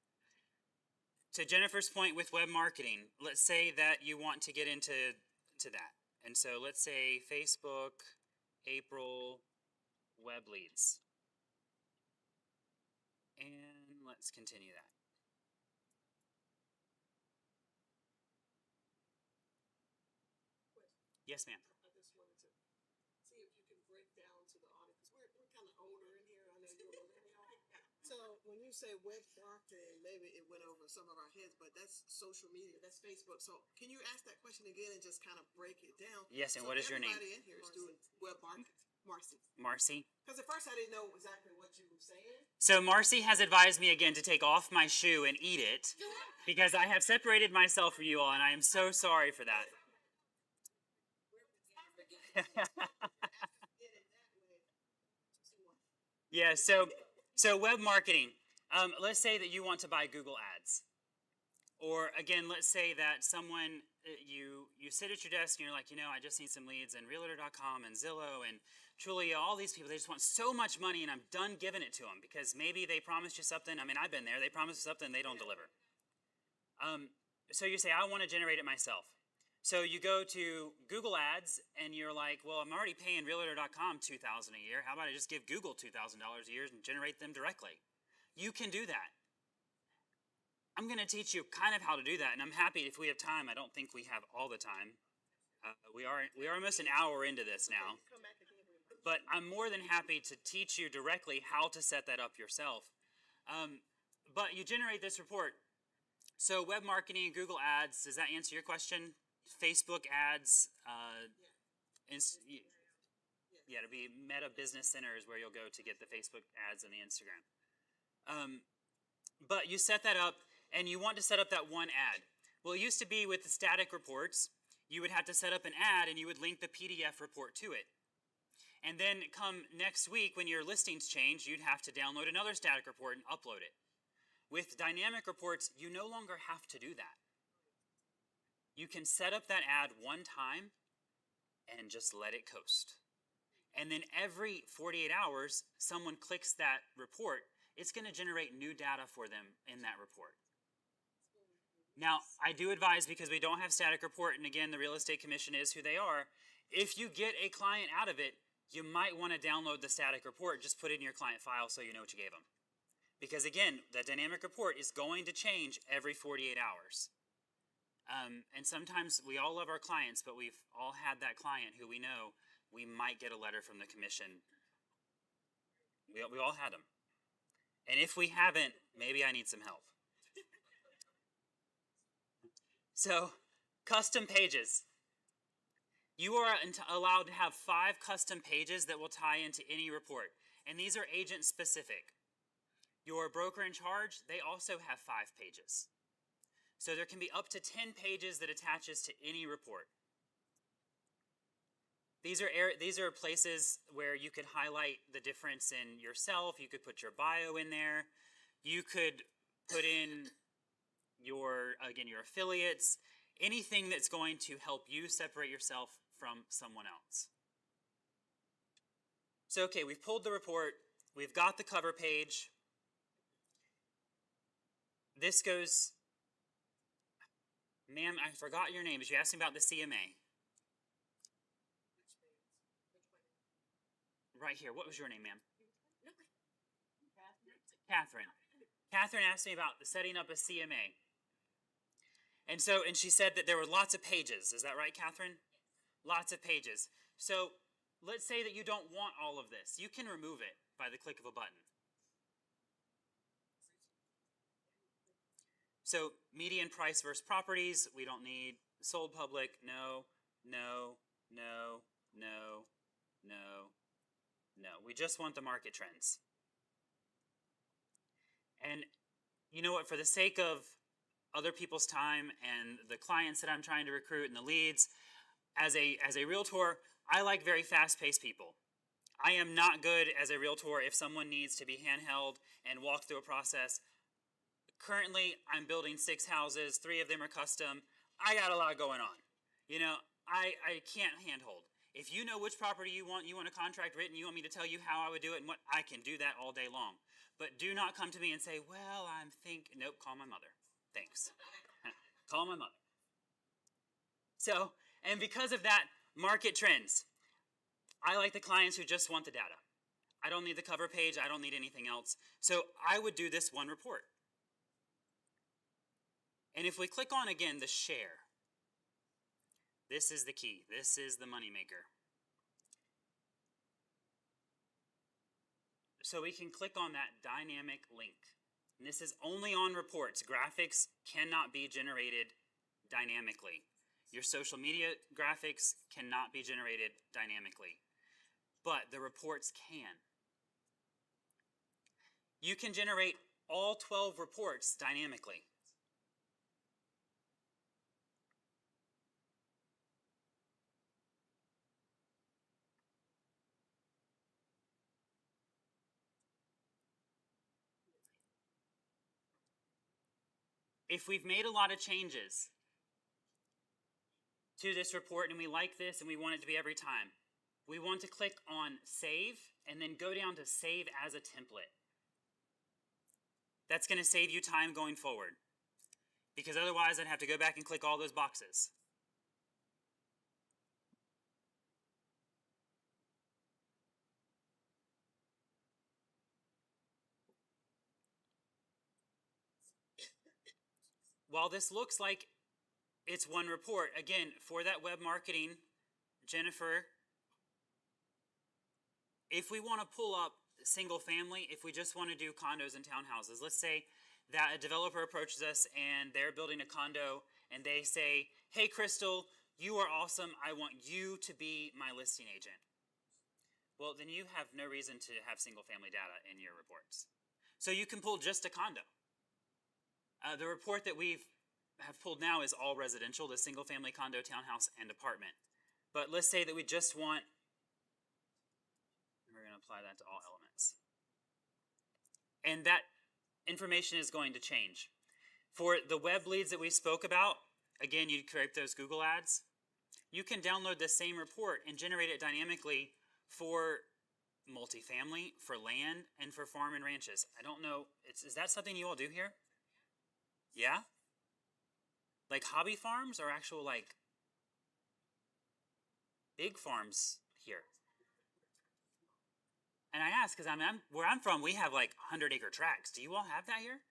[SPEAKER 1] To Jennifer's point with web marketing, let's say that you want to get into that. And so let's say Facebook, April, web leads. And let's continue that. Yes, ma'am.
[SPEAKER 6] I just wanted to see if you can break down to the audience, because we're kind of older in here. I know you're a millennial. So when you say web marketing, maybe it went over some of our heads, but that's social media, that's Facebook. So can you ask that question again and just kind of break it down?
[SPEAKER 1] Yes, and what is your name?
[SPEAKER 6] Everybody in here is doing web marketing. Marcy.
[SPEAKER 1] Marcy.
[SPEAKER 6] Because at first I didn't know exactly what you were saying.
[SPEAKER 1] So Marcy has advised me again to take off my shoe and eat it because I have separated myself from you all, and I am so sorry for that. Yeah, so web marketing. Let's say that you want to buy Google Ads. Or again, let's say that someone, you sit at your desk and you're like, I just need some leads, and Realtor.com and Zillow and Trulia, all these people, they just want so much money, and I'm done giving it to them because maybe they promised you something. I mean, I've been there. They promised you something, they don't deliver. So you say, I want to generate it myself. So you go to Google Ads and you're like, well, I'm already paying Realtor.com $2,000 a year. How about I just give Google $2,000 a year and generate them directly? You can do that. I'm going to teach you kind of how to do that, and I'm happy if we have time. I don't think we have all the time. We are almost an hour into this now. But I'm more than happy to teach you directly how to set that up yourself. But you generate this report. So web marketing, Google Ads, does that answer your question? Facebook ads, yeah, to be Meta Business Center is where you'll go to get the Facebook ads and the Instagram. But you set that up, and you want to set up that one ad. Well, it used to be with the static reports, you would have to set up an ad, and you would link the PDF report to it. And then come next week, when your listings change, you'd have to download another static report and upload it. With dynamic reports, you no longer have to do that. You can set up that ad one time and just let it coast. And then every 48 hours, someone clicks that report, it's going to generate new data for them in that report. Now, I do advise, because we don't have static report, and again, the real estate commission is who they are, if you get a client out of it, you might want to download the static report, just put it in your client file so you know what you gave them. Because again, the dynamic report is going to change every 48 hours. And sometimes we all love our clients, but we've all had that client who we know we might get a letter from the commission. We all had them. And if we haven't, maybe I need some help. So, custom pages. You are allowed to have 5 custom pages that will tie into any report. And these are agent specific. Your broker in charge, they also have 5 pages. So there can be up to 10 pages that attaches to any report. These are places where you could highlight the difference in yourself. You could put your bio in there. You could put in your affiliates, anything that's going to help you separate yourself from someone else. So, okay, we've pulled the report. We've got the cover page. This goes, ma'am, I forgot your name, but you asked me about the CMA. Right here. What was your name, ma'am? Catherine. Catherine asked me about setting up a CMA. And she said that there were lots of pages. Is that right, Catherine? Lots of pages. So let's say that you don't want all of this. You can remove it by the click of a button. So median price versus properties, we don't need. Sold public, no, no, no, no, no, no. We just want the market trends. And you know what, for the sake of other people's time and the clients that I'm trying to recruit and the leads, as a realtor, I like very fast-paced people. I am not good as a realtor if someone needs to be handheld and walk through a process. Currently, I'm building 6 houses, 3 of them are custom. I got a lot going on. You know, I can't handhold. If you know which property you want a contract written, you want me to tell you how I would do it and what, I can do that all day long. But do not come to me and say, well, nope, call my mother. Thanks. Call my mother. So, and because of that, market trends. I like the clients who just want the data. I don't need the cover page. I don't need anything else. So I would do this one report. And if we click on, again, the share, this is the key. This is the moneymaker. So we can click on that dynamic link. And this is only on reports. Graphics cannot be generated dynamically. Your social media graphics cannot be generated dynamically. But the reports can. You can generate all 12 reports dynamically. If we've made a lot of changes to this report and we like this and we want it to be every time, we want to click on Save and then go down to Save as a Template. That's going to save you time going forward, because otherwise I'd have to go back and click all those boxes. While this looks like it's one report, again, for that web marketing, Jennifer, if we want to pull up single family, if we just want to do condos and townhouses, let's say that a developer approaches us and they're building a condo and they say, hey, Crystal, you are awesome. I want you to be my listing agent. Well, then you have no reason to have single family data in your reports. So you can pull just a condo. The report that we have pulled now is all residential, the single family condo, townhouse, and apartment. But let's say that we just want, we're going to apply that to all elements. And that information is going to change. For the web leads that we spoke about, again, you create those Google ads. You can download the same report and generate it dynamically for multifamily, for land, and for farm and ranches. I don't know, is that something you all do here? Yeah? Like hobby farms or actual like big farms here? And I ask because where I'm from, we have like 100-acre tracts. Do you all have that here?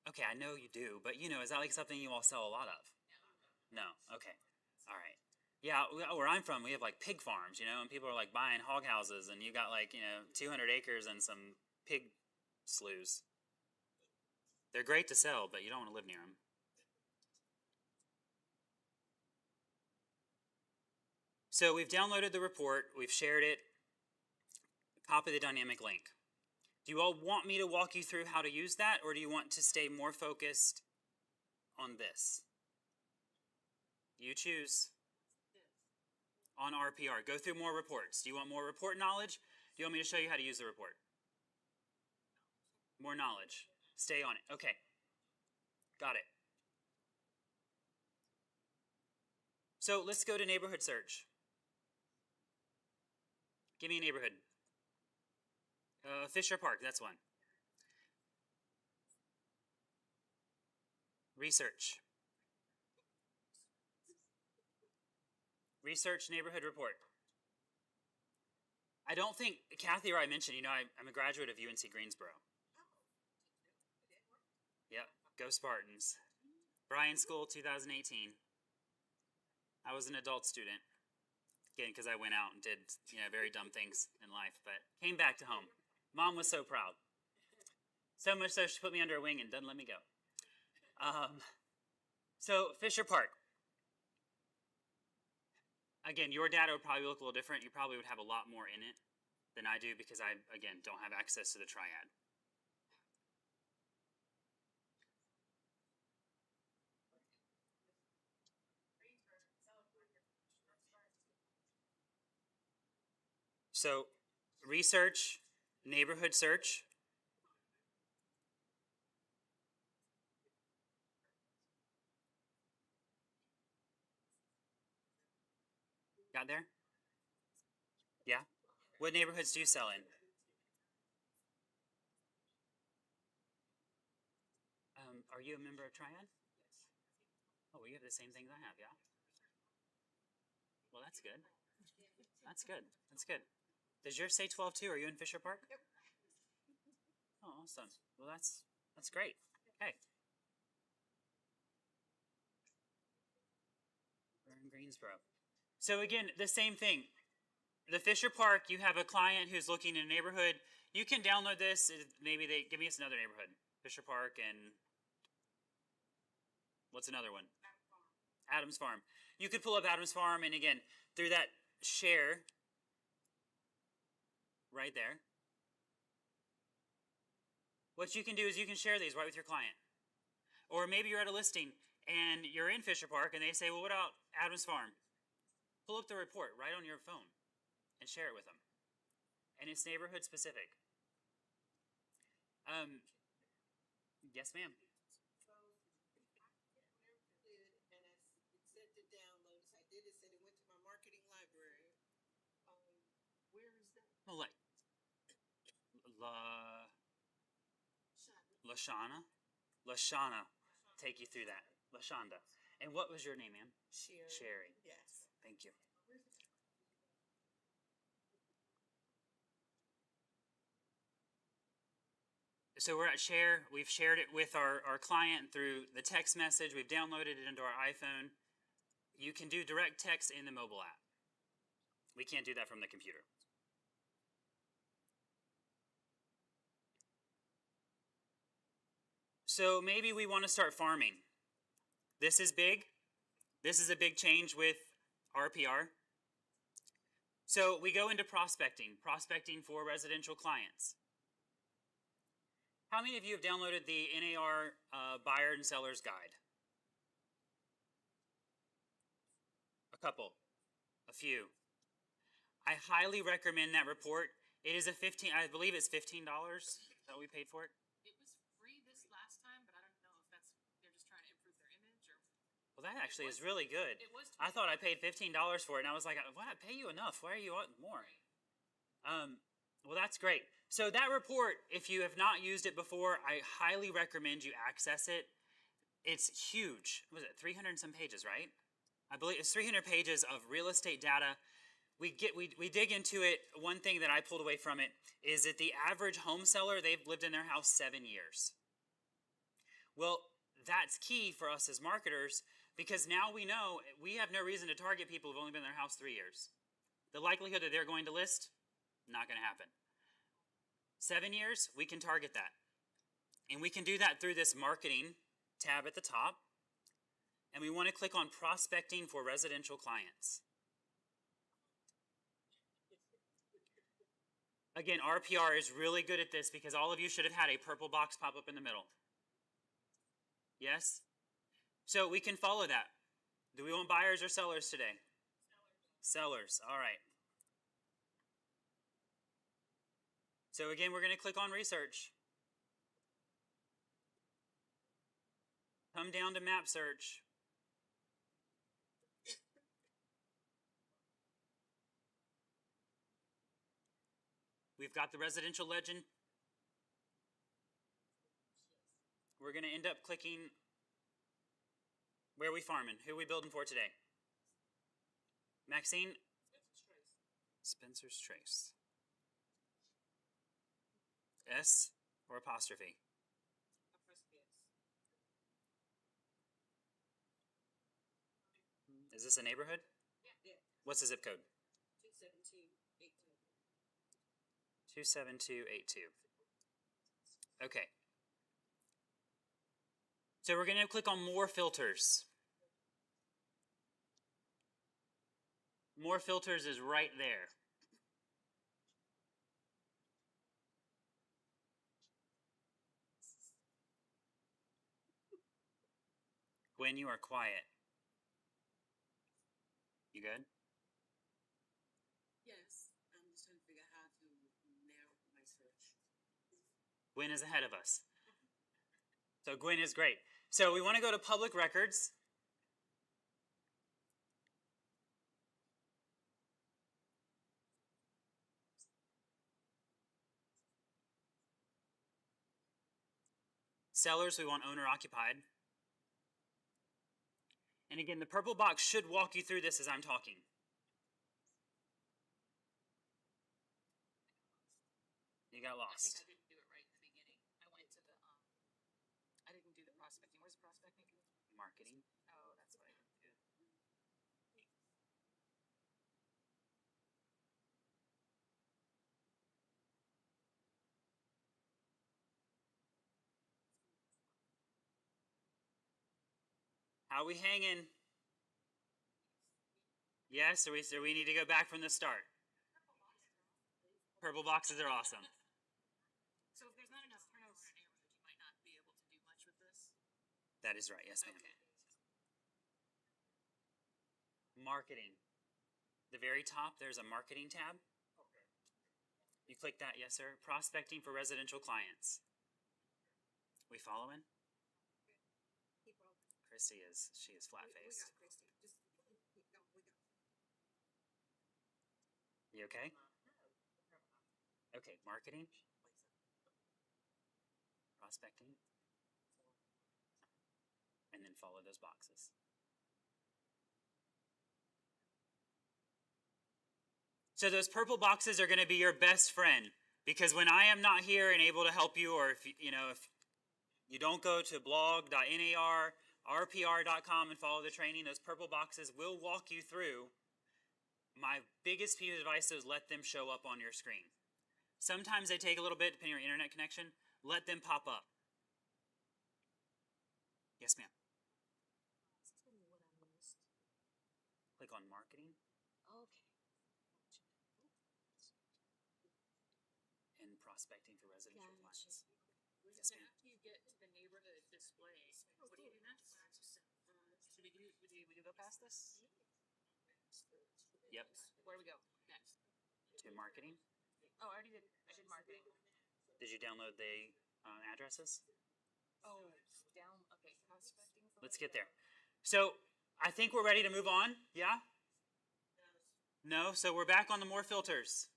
[SPEAKER 1] Okay, I know you do, but is that like something you all sell a lot of? No. Okay. All right. Yeah, where I'm from, we have like pig farms, and people are like buying hog houses, and you got like 200 acres and some pig sloughs. They're great to sell, but you don't want to live near them. So we've downloaded the report, we've shared it, copy the dynamic link. Do you all want me to walk you through how to use that, or do you want to stay more focused on this? You choose. On RPR, go through more reports. Do you want more report knowledge? Do you want me to show you how to use the report? More knowledge. Stay on it. Okay. Got it. So let's go to neighborhood search. Give me a neighborhood. Fisher Park, that's one. Research. Research neighborhood report. I don't think, Kathy or I mentioned, I'm a graduate of UNC Greensboro. Yep, go Spartans. Bryan School 2018. I was an adult student. Again, because I went out and did very dumb things in life, but came back to home. Mom was so proud. So much so she put me under a wing and doesn't let me go. So Fisher Park. Again, your data would probably look a little different. You probably would have a lot more in it than I do because I, again, don't have access to the triad. So, research, neighborhood search. got there? Yeah? What neighborhoods do you sell in? Are you a member of Triad? Oh, well, you have the same things I have, yeah? Well, that's good. That's good. That's good. Does yours say 12 too? Are you in Fisher Park?
[SPEAKER 5] Yep.
[SPEAKER 1] Oh, awesome. Well, that's great. Okay. We're in Greensboro. So again, the same thing. The Fisher Park, you have a client who's looking in a neighborhood. You can download this. Maybe they give me us another neighborhood. Fisher Park and what's another one? Adams Farm. You could pull up Adams Farm, and again, through that share right there, what you can do is you can share these right with your client. Or maybe you're at a listing and you're in Fisher Park and they say, well, what about Adams Farm? Pull up the report right on your phone and share it with them. And it's neighborhood specific. Yes, ma'am.
[SPEAKER 6] So, whenever you did, and it said to download, so I did it, said it went to my marketing library. Where is that?
[SPEAKER 1] Oh, like Lashana. Take you through that. Lashonda. And what was your name, ma'am?
[SPEAKER 5] Sherry.
[SPEAKER 1] Sherry.
[SPEAKER 5] Yes.
[SPEAKER 1] Thank you. So we're at share. We've shared it with our client through the text message. We've downloaded it into our iPhone. You can do direct text in the mobile app. We can't do that from the computer. So maybe we want to start farming. This is big. This is a big change with RPR. So we go into prospecting for residential clients. How many of you have downloaded the NAR Buyer and Seller's Guide? A couple, a few. I highly recommend that report. It is I believe it's $15 that we paid for it.
[SPEAKER 3] It was free this last time, but I don't know if that's, they're just trying to improve their image or.
[SPEAKER 1] Well, that actually is really good.
[SPEAKER 3] It was.
[SPEAKER 1] I thought I paid $15 for it, and I was like, "What? I pay you enough. Why are you wanting more?" Well, that's great. So that report, if you have not used it before, I highly recommend you access it. It's huge. What was it 300 and some pages, right? I believe it's 300 pages of real estate data. We dig into it. One thing that I pulled away from it is that the average home seller, they've lived in their house 7 years. Well, that's key for us as marketers because now we know we have no reason to target people who've only been in their house 3 years. The likelihood that they're going to list, not going to happen. 7 years, we can target that. And we can do that through this marketing tab at the top. And we want to click on prospecting for residential clients. Again, RPR is really good at this because all of you should have had a purple box pop up in the middle. Yes? So we can follow that. Do we want buyers or sellers today? Sellers. All right. So again, we're going to click on research. Come down to map search. We've got the residential legend. We're going to end up clicking where are we farming? Who are we building for today? Maxine? Spencer's Trace. S or apostrophe? Is this a neighborhood?
[SPEAKER 4] Yeah.
[SPEAKER 1] What's the zip code?
[SPEAKER 4] 27282.
[SPEAKER 1] 27282. Okay. So we're going to click on more filters. More filters is right there. Gwen, you are quiet. You good?
[SPEAKER 4] Yes, I'm just trying to figure out how to narrow my search.
[SPEAKER 1] Gwen is ahead of us. So Gwen is great. So we want to go to public records. Sellers, we want owner occupied. And again, the purple box should walk you through this as I'm talking. You got
[SPEAKER 3] I
[SPEAKER 1] lost.
[SPEAKER 3] think I didn't do it right in the beginning. I went to the, I didn't do the prospecting. Where's the prospecting?
[SPEAKER 1] Marketing.
[SPEAKER 3] Oh, that's what I didn't do.
[SPEAKER 1] How we hanging? Yes, or we need to go back from the start. Purple boxes are awesome.
[SPEAKER 3] So if there's not enough turnover in a neighborhood, you might not be able to do much with this.
[SPEAKER 1] That is right. Yes, ma'am.
[SPEAKER 3] Okay.
[SPEAKER 1] Marketing. The very top, there's a marketing tab. You click that, yes, sir. Prospecting for residential clients. We following?
[SPEAKER 5] Keep rolling.
[SPEAKER 1] Chrissy she is flat
[SPEAKER 5] We
[SPEAKER 1] faced.
[SPEAKER 5] got Christie. Just keep going. We got.
[SPEAKER 1] You okay? Okay, marketing. Prospecting. And then follow those boxes. So those purple boxes are going to be your best friend, because when I am not here and able to help you, or if you don't go to blog.nar, rpr.com and follow the training, those purple boxes will walk you through. My biggest piece of advice is let them show up on your screen. Sometimes they take a little bit, depending on your internet connection. Let them pop up. Yes, ma'am.
[SPEAKER 4] Tell me what I missed.
[SPEAKER 1] Click on marketing
[SPEAKER 4] Okay.
[SPEAKER 1] and prospecting for residential
[SPEAKER 4] Gotcha.
[SPEAKER 1] clients.
[SPEAKER 3] Then
[SPEAKER 1] Yes, ma'am.
[SPEAKER 3] after you get to the neighborhood display, what do you do next? Did we go past this?
[SPEAKER 1] Yep.
[SPEAKER 3] Where do we go next?
[SPEAKER 1] To marketing.
[SPEAKER 3] Oh, I did marketing.
[SPEAKER 1] Did you download the addresses?
[SPEAKER 3] Oh, down, okay, prospecting. for
[SPEAKER 1] Let's get there. So I think we're ready to move on. Yeah? No? So we're back on the more filters.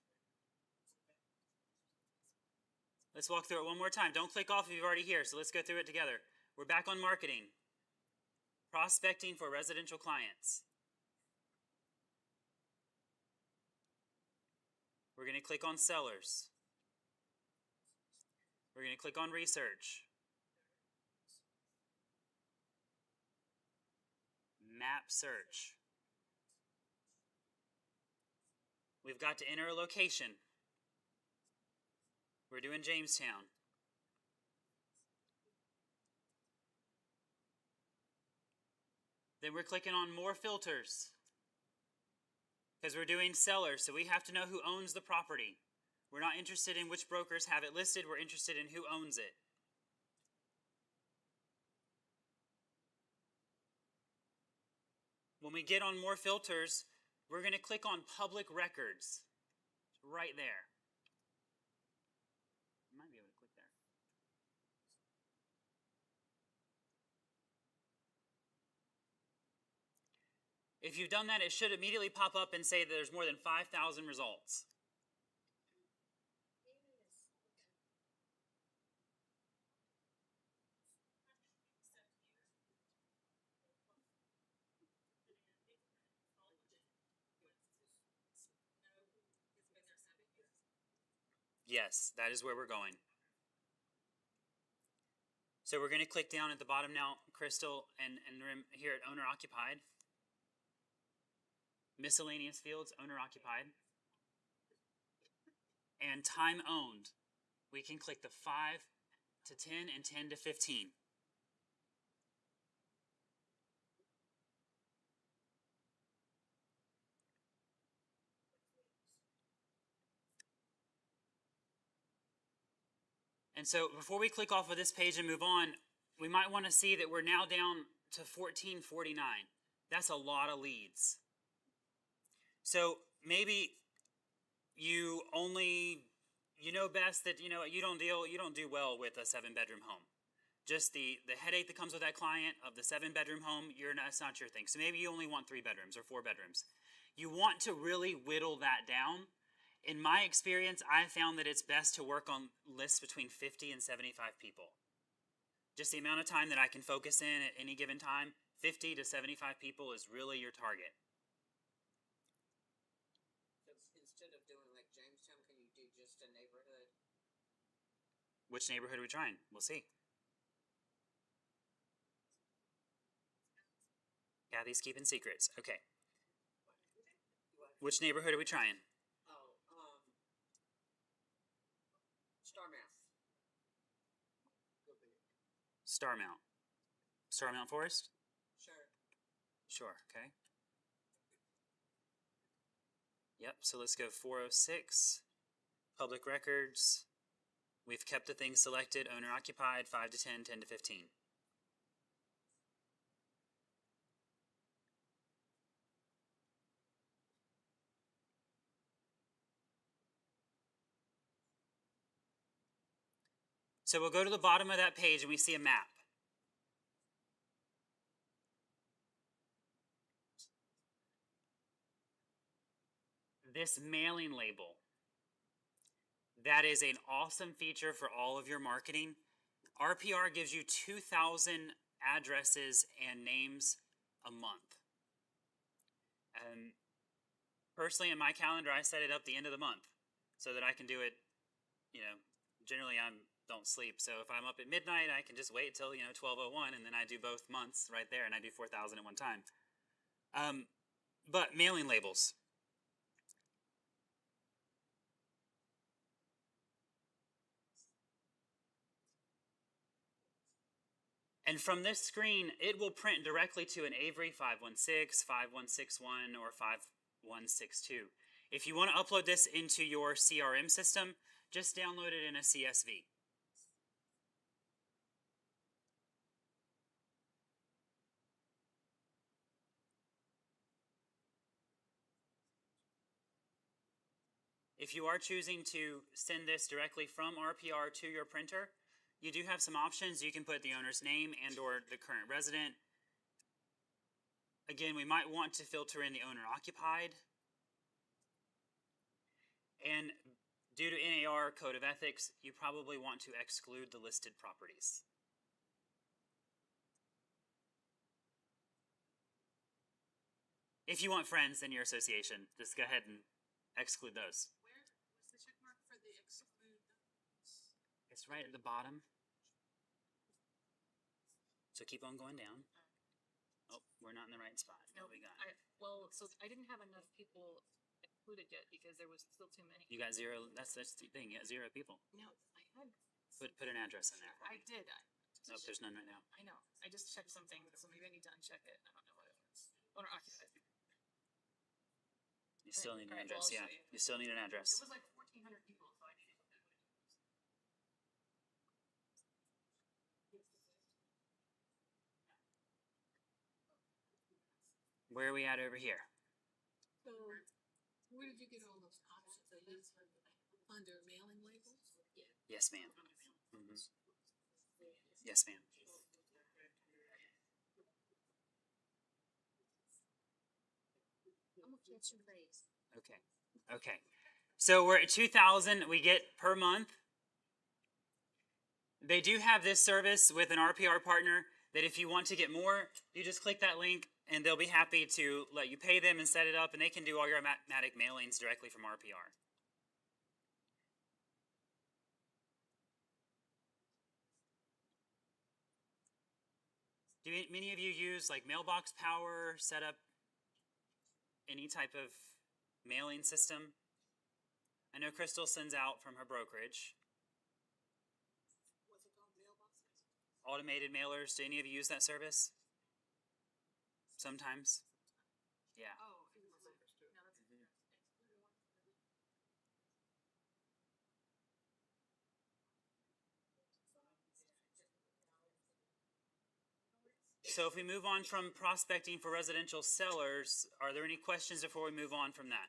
[SPEAKER 1] Let's walk through it one more time. Don't click off if you're already here. So let's go through it together. We're back on marketing. Prospecting for residential clients. We're going to click on sellers. We're going to click on research. Map search. We've got to enter a location. We're doing Jamestown. Then we're clicking on more filters, because we're doing sellers, so we have to know who owns the property. We're not interested in which brokers have it listed, we're interested in who owns it. When we get on more filters, we're going to click on public records. It's right there. You might be able to click there. If you've done that, it should immediately pop up and say that there's more than 5,000 results. Yes, that is where we're going. So we're going to click down at the bottom now, Crystal, and here at owner occupied. Miscellaneous fields, owner occupied. And time owned. We can click the 5 to 10 and 10 to 15. And so before we click off of this page and move on, we might want to see that we're now down to 1449. That's a lot of leads. So maybe you know best that you don't do well with a 7-bedroom home. Just the headache that comes with that client of the 7-bedroom home, it's not your thing. So maybe you only want 3 bedrooms or 4 bedrooms. You want to really whittle that down. In my experience, I found that it's best to work on lists between 50 and 75 people. just the amount of time that I can focus in at any given time, 50 to 75 people is really your target.
[SPEAKER 4] Instead of doing like Jamestown, can you do just a neighborhood?
[SPEAKER 1] Which neighborhood are we trying? We'll see. Kathy's keeping secrets. Okay. Which neighborhood are we trying?
[SPEAKER 4] Oh, Starmouth.
[SPEAKER 1] Starmount. Starmount Forest?
[SPEAKER 4] Sure.
[SPEAKER 1] Sure, okay. Yep, so let's go 406. Public records. We've kept the things selected. Owner occupied, 5 to 10, 10 to 15. So we'll go to the bottom of that page and we see a map. This mailing label. That is an awesome feature for all of your marketing. RPR gives you 2,000 addresses and names a month. Personally, in my calendar, I set it up the end of the month so that I can do it, generally I don't sleep. So if I'm up at midnight, I can just wait till, 12:01 and then I do both months right there and I do 4,000 at one time. But mailing labels. And from this screen, it will print directly to an Avery 516, 5161, or 5162. If you want to upload this into your CRM system, just download it in a CSV. If you are choosing to send this directly from RPR to your printer, you do have some options. You can put the owner's name and or the current resident. Again, we might want to filter in the owner occupied. And due to NAR Code of Ethics, you probably want to exclude the listed properties. If you want friends in your association, just go ahead and exclude those.
[SPEAKER 3] Where was the check mark for the exclude?
[SPEAKER 1] It's right at the bottom. So keep on going down. Oh, we're not in the right spot.
[SPEAKER 3] No,
[SPEAKER 1] What we got?
[SPEAKER 3] So I didn't have enough people included yet because there was still too many.
[SPEAKER 1] You got 0. That's the thing. You got 0 people.
[SPEAKER 3] No, I had.
[SPEAKER 1] Put an address in there.
[SPEAKER 3] I did.
[SPEAKER 1] Nope, there's none right now.
[SPEAKER 3] I know. I just checked something, so maybe I need to uncheck it. I don't know what it was. Owner occupied.
[SPEAKER 1] You still need an
[SPEAKER 3] Alright, well,
[SPEAKER 1] address.
[SPEAKER 3] I'll
[SPEAKER 1] Yeah,
[SPEAKER 3] show you.
[SPEAKER 1] you still need an address.
[SPEAKER 3] It was like 1,400 people, so I needed to do it.
[SPEAKER 1] Where are we at over here?
[SPEAKER 3] So, where did you get all those options? Are these under mailing labels? Yeah.
[SPEAKER 1] Yes, ma'am. Mm-hmm. Yes, ma'am.
[SPEAKER 3] I'm gonna catch your face.
[SPEAKER 1] Okay. Okay. So we're at 2,000 we get per month. They do have this service with an RPR partner that if you want to get more, you just click that link and they'll be happy to let you pay them and set it up, and they can do all your automatic mailings directly from RPR. Do many of you use like Mailbox Power, set up any type of mailing system? I know Crystal sends out from her brokerage.
[SPEAKER 6] What's it called, mailboxes?
[SPEAKER 1] Automated mailers. Do any of you use that service? Sometimes. Yeah.
[SPEAKER 3] Oh,
[SPEAKER 1] So if we move on from prospecting for residential sellers, are there any questions before we move on from that?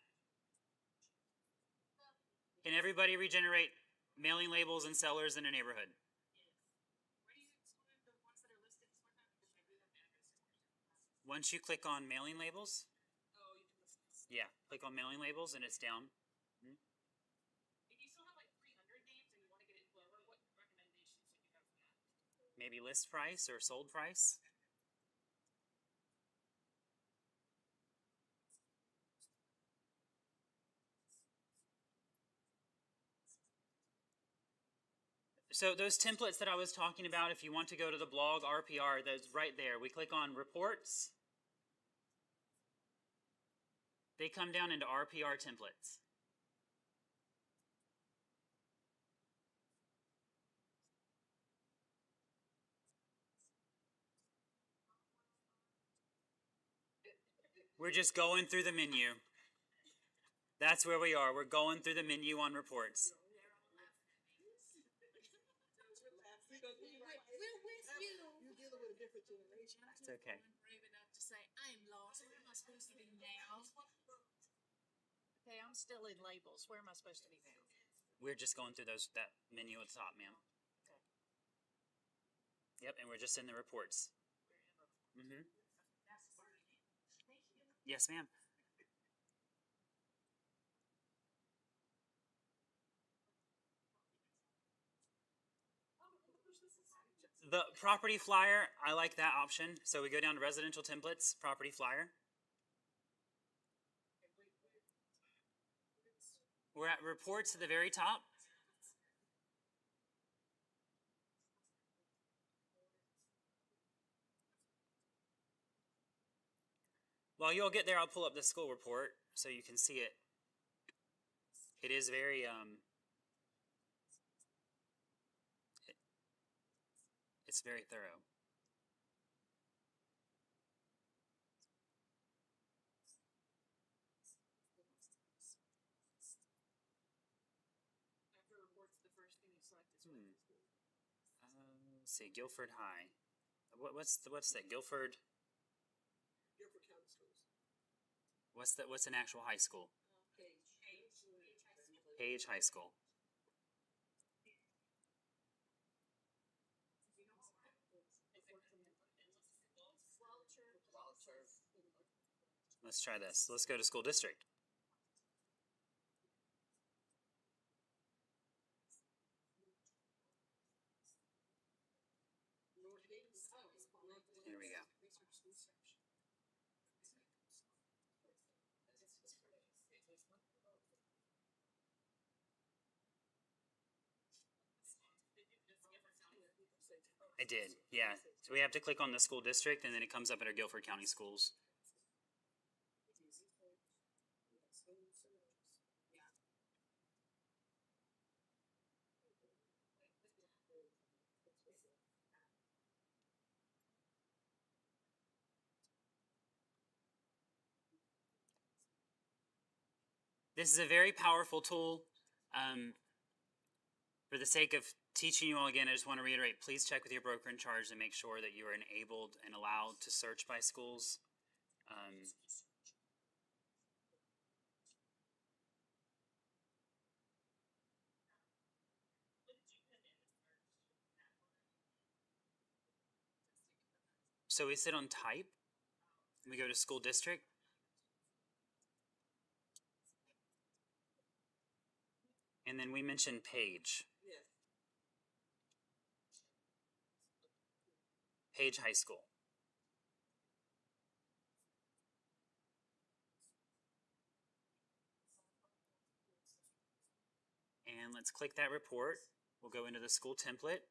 [SPEAKER 1] Can everybody regenerate mailing labels and sellers in a neighborhood?
[SPEAKER 3] where do you exclude the ones that are listed as one time? Because I do have addresses.
[SPEAKER 1] Once you click on mailing labels,
[SPEAKER 3] Oh, you can list this.
[SPEAKER 1] yeah, click on mailing labels and it's down.
[SPEAKER 3] If you still have like 300 names and you want to get it lower, what recommendations would you have for that?
[SPEAKER 1] maybe list price or sold price. So those templates that I was talking about, if you want to go to the blog RPR, those right there. We click on reports. They come down into RPR templates. We're just going through the menu. That's where we are. We're going through the menu on reports.
[SPEAKER 4] We're with you.
[SPEAKER 6] You're dealing with a different generation.
[SPEAKER 1] It's okay.
[SPEAKER 4] Brave enough to say, I am lost. Where am I supposed to be now? Okay, I'm still in labels. Where am I supposed to be now?
[SPEAKER 1] We're just going through that menu at the top, ma'am.
[SPEAKER 4] Okay.
[SPEAKER 1] Yep, and we're just in the reports. Mm-hmm. Yes, ma'am. The property flyer, I like that option. So we go down to residential templates, property flyer. We're at reports at the very top. While you'll get there, I'll pull up the school report so you can see it. It is very, it's very thorough.
[SPEAKER 3] After reports, the first thing you select is
[SPEAKER 1] Let's see, Guilford High. What's that? Guilford.
[SPEAKER 6] Guilford County Schools.
[SPEAKER 1] What's an actual high school? Page High School. Let's try this. Let's go to school district. Here we go. I did, yeah. So we have to click on the school district, and then it comes up under Guilford County Schools. This is a very powerful tool. For the sake of teaching you all again, I just want to reiterate, please check with your broker in charge to make sure that you are enabled and allowed to search by schools. So we sit on type, and we go to school district. And then we mention page.
[SPEAKER 6] Yes.
[SPEAKER 1] Page High School. And let's click that report. We'll go into the school template.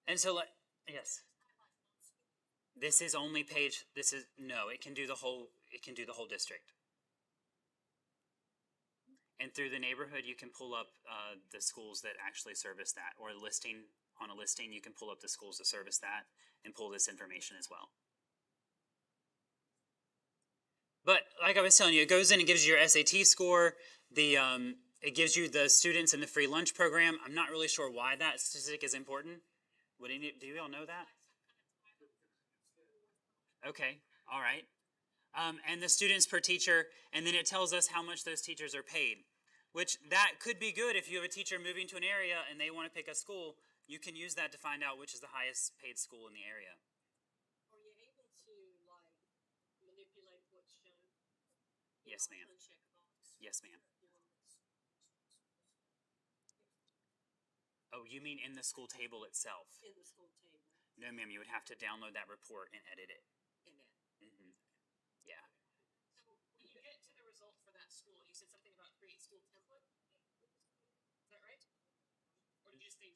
[SPEAKER 1] And so, yes. This is only page. No. It can do the whole. It can do the whole district. And through the neighborhood, you can pull up the schools that actually service that, or listing on a listing, you can pull up the schools that service that and pull this information as well. But like I was telling you, it goes in and gives you your SAT score. It gives you the students in the free lunch program. I'm not really sure why that statistic is important. Do you all know that? Okay, all right. and the students per teacher, and then it tells us how much those teachers are paid, which that could be good if you have a teacher moving to an area and they want to pick a school. You can use that to find out which is the highest paid school in the area.
[SPEAKER 3] Are you able to like manipulate what's shown?
[SPEAKER 1] Yes, ma'am.
[SPEAKER 3] Uncheck a box.
[SPEAKER 1] Yes, ma'am. Oh, you mean in the school table itself?
[SPEAKER 3] In the school table.
[SPEAKER 1] No, ma'am, you would have to download that report and edit it.
[SPEAKER 3] In it.
[SPEAKER 1] Mm-hmm. Yeah.
[SPEAKER 3] So when you get to the result for that school, you said something about create school template? Is that right? Or did you just say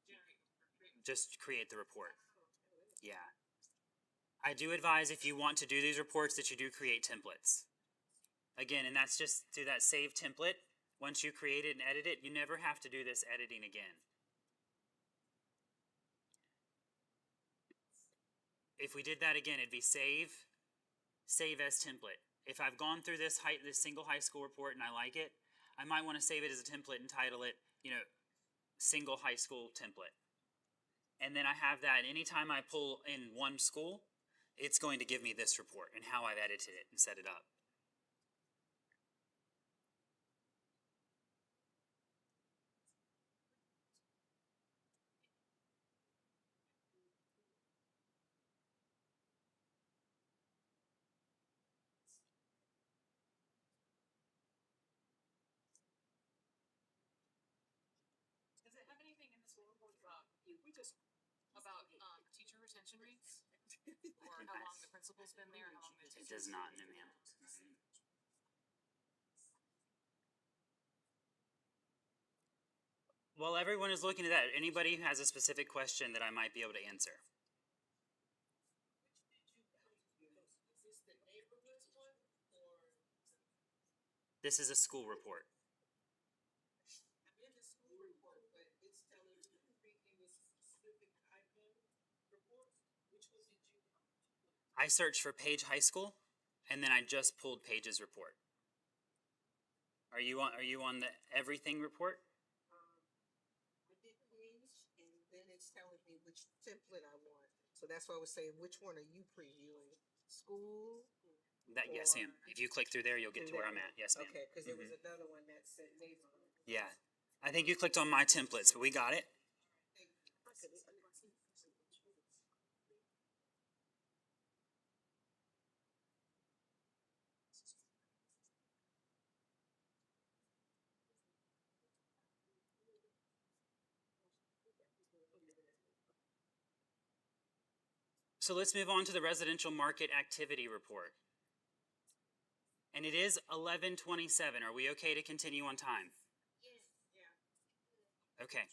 [SPEAKER 3] generate or create?
[SPEAKER 1] Just create the report. Yeah. I do advise if you want to do these reports that you do create templates. Again, and that's just through that save template. Once you create it and edit it, you never have to do this editing again. If we did that again, it'd be save as template. If I've gone through this single high school report and I like it, I might want to save it as a template and title it, single high school template. And then I have that anytime I pull in one school, it's going to give me this report and how I've edited it and set it up.
[SPEAKER 3] Does it have anything in the school report about teacher retention rates? Or how long the principal's been there, how long the
[SPEAKER 1] It does not, no ma'am. While everyone is looking at that, anybody who has a specific question that I might be able to answer? This is a school report.
[SPEAKER 6] I'm in the school report, but it's telling me to create a specific item report. Which one did you?
[SPEAKER 1] I searched for Page High School, and then I just pulled Page's report. Are you on the everything report?
[SPEAKER 5] I did Page, and then it's telling me which template I want. So that's why I was saying, which one are you previewing? School?
[SPEAKER 1] Yes, ma'am. If you click through there, you'll get to where I'm at. Yes, ma'am.
[SPEAKER 5] Okay, because there was another one that said neighborhood.
[SPEAKER 1] Yeah. I think you clicked on my templates, but we got it. So let's move on to the residential market activity report. And it is 11:27. Are we okay to continue on time?
[SPEAKER 3] Yes. Yeah.
[SPEAKER 1] Okay.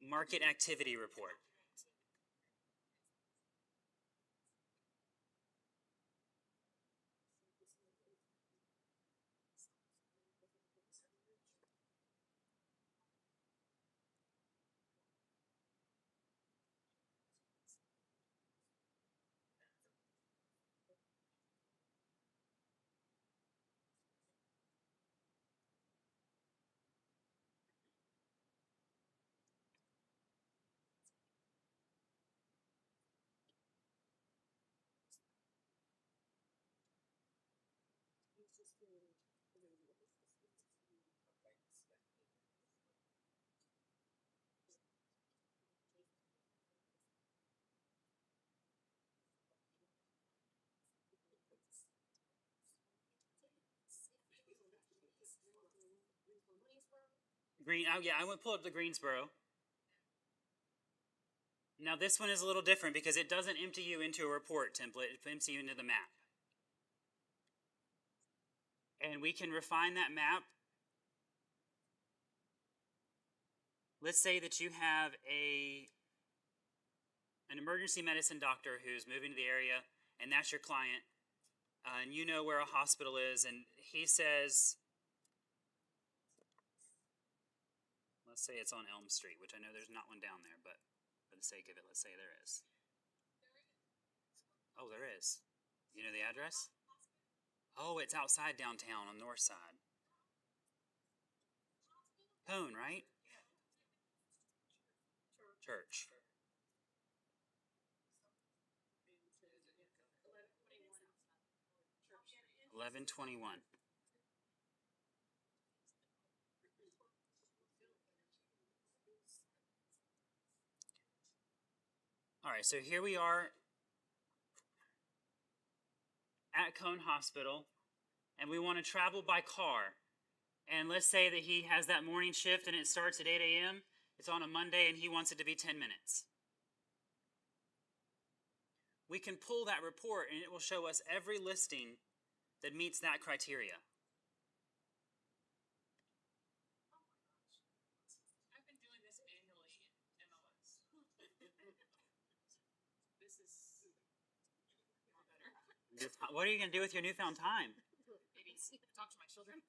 [SPEAKER 1] Market activity report. I went pull up the Greensboro. Now this one is a little different because it doesn't empty you into a report template, it empties you into the map. And we can refine that map. Let's say that you have an emergency medicine doctor who's moving to the area, and that's your client, and you know where a hospital is, and he says, let's say it's on Elm Street, which I know there's not one down there, but for the sake of it, let's say there is. Oh, there is. You know the address? Oh, it's outside downtown on the north side. Hone, right? Church. 1121. All right, so here we are at Cone Hospital, and we want to travel by car. And let's say that he has that morning shift and it starts at 8 a.m. It's on a Monday and he wants it to be 10 minutes. We can pull that report and it will show us every listing that meets that criteria.
[SPEAKER 3] I've been doing this manually in MLS. This is a lot better.
[SPEAKER 1] What are you going to do with your newfound time?
[SPEAKER 3] Maybe talk to my children.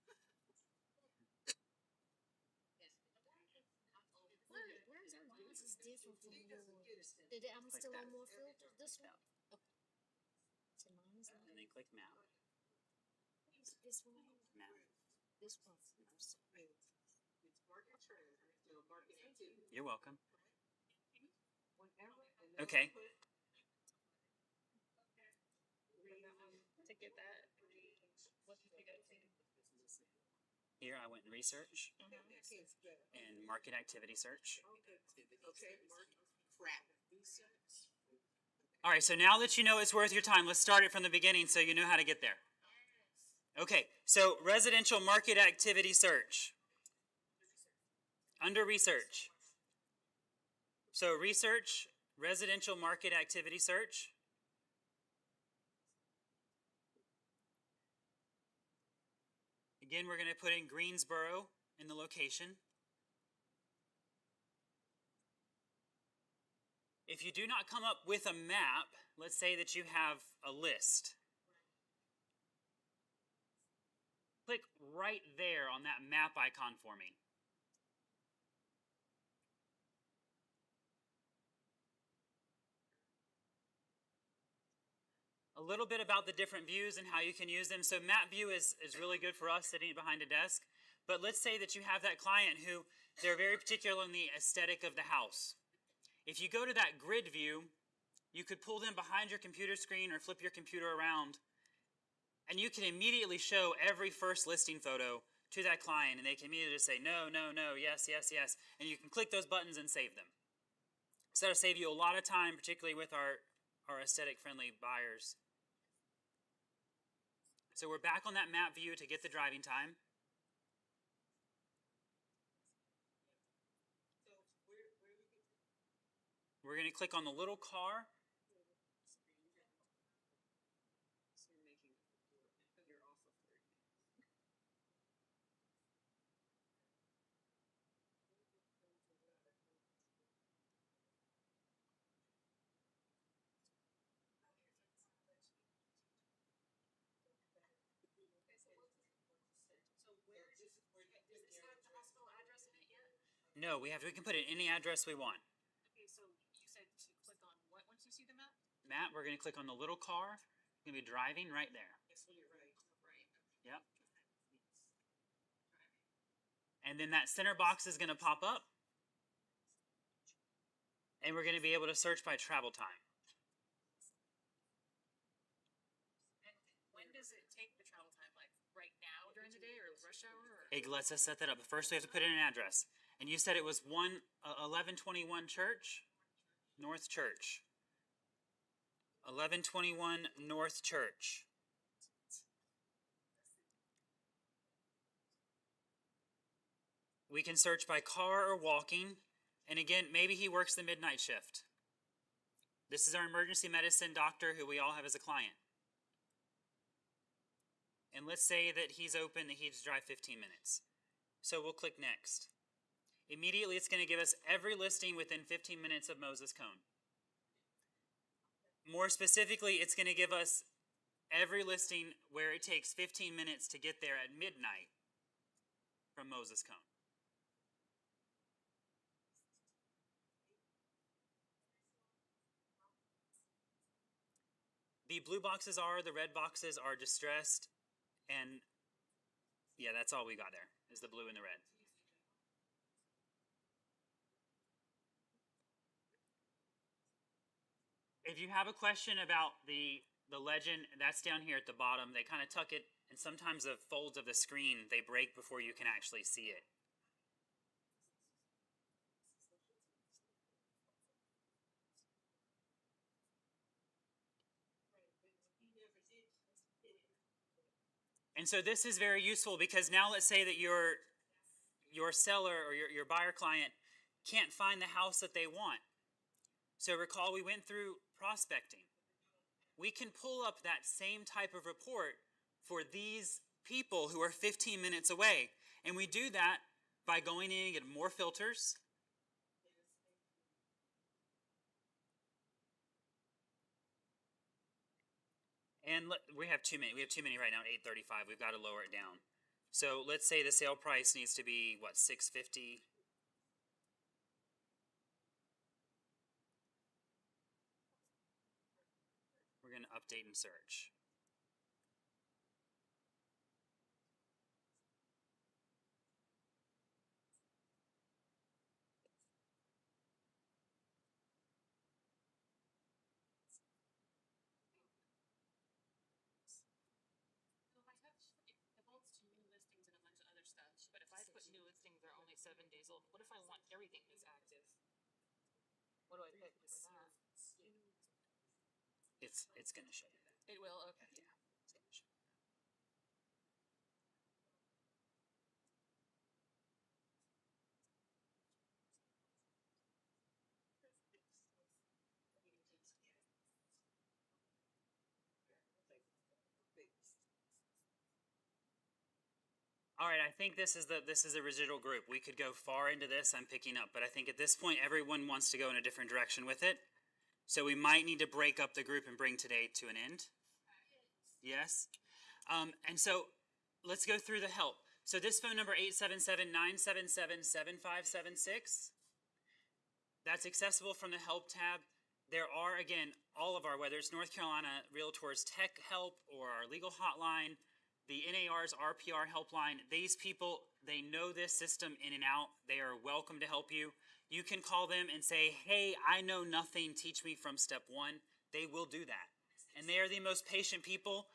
[SPEAKER 7] Where's our line? This is different from yours. I'm still on more filters. This one? Okay. So mine is
[SPEAKER 1] And
[SPEAKER 7] not.
[SPEAKER 1] then click map.
[SPEAKER 7] This one?
[SPEAKER 1] Map.
[SPEAKER 7] This one. I'm sorry.
[SPEAKER 5] It's market trend, so market activity.
[SPEAKER 1] You're welcome.
[SPEAKER 5] Whenever. And then
[SPEAKER 1] Okay.
[SPEAKER 5] put
[SPEAKER 3] To get that, what did you guys say?
[SPEAKER 1] Here I went in research
[SPEAKER 5] it's better.
[SPEAKER 1] and market activity search.
[SPEAKER 5] Okay, market crap.
[SPEAKER 1] All right, so now that you know it's worth your time, let's start it from the beginning so you know how to get there. Okay, so residential market activity search. Under research. So research, residential market activity search. Again, we're going to put in Greensboro in the location. If you do not come up with a map, let's say that you have a list. Click right there on that map icon for me. A little bit about the different views and how you can use them. So map view is really good for us sitting behind a desk. But let's say that you have that client who they're very particular in the aesthetic of the house. If you go to that grid view, you could pull them behind your computer screen or flip your computer around, and you can immediately show every first listing photo to that client, and they can immediately just say, no, no, no, yes, yes, yes, and you can click those buttons and save them. So that'll save you a lot of time, particularly with our aesthetic-friendly buyers. So we're back on that map view to get the driving time. We're going to click on the little car.
[SPEAKER 3] Does this have the hospital address in it yet?
[SPEAKER 1] No, we can put in any address we want.
[SPEAKER 3] Okay, so you said to click on what once you see the map?
[SPEAKER 1] Map, we're going to click on the little car. We're going to be driving right there.
[SPEAKER 3] Yes, you're right. Right.
[SPEAKER 1] Yep. And then that center box is going to pop up. And we're going to be able to search by travel time.
[SPEAKER 3] And when does it take the travel time? Like right now during the day or rush hour? Or?
[SPEAKER 1] It lets us set that up. But first we have to put in an address. And you said it was 1121 Church? North Church. 1121 North Church. We can search by car or walking. And again, maybe he works the midnight shift. This is our emergency medicine doctor who we all have as a client. And let's say that he's open, that he has to drive 15 minutes. So we'll click next. Immediately it's going to give us every listing within 15 minutes of Moses Cone. More specifically, it's going to give us every listing where it takes 15 minutes to get there at midnight from Moses Cone. The blue boxes are, the red boxes are distressed, and yeah, that's all we got there, is the blue and the red. If you have a question about the legend, that's down here at the bottom. They kind of tuck it, and sometimes the folds of the screen, they break before you can actually see it. And so this is very useful because now let's say that your seller or your buyer client can't find the house that they want. So recall we went through prospecting. We can pull up that same type of report for these people who are 15 minutes away. And we do that by going in and getting more filters. And we have too many. We have too many right now at 835. We've got to lower it down. So let's say the sale price needs to be, what, $650? We're going to update and search.
[SPEAKER 3] So if I touch, it holds to new listings and a bunch of other stuff, but if I put new listings are only 7 days old, what if I want everything that's active? What do I pick for that?
[SPEAKER 1] It's going to show you that.
[SPEAKER 3] It will, okay.
[SPEAKER 1] Yeah, it's going to show you that. All right, I think this is a residual group. We could go far into this, I'm picking up, but I think at this point everyone wants to go in a different direction with it. So we might need to break up the group and bring today to an end. Yes? And so let's go through the help. So this phone number, 877-977-7576, that's accessible from the help tab. There are, again, all of our, whether it's North Carolina Realtors Tech Help or our legal hotline, the NAR's RPR helpline, these people, they know this system in and out. They are welcome to help you. You can call them and say, hey, I know nothing, teach me from step one. They will do that. And they are the most patient people.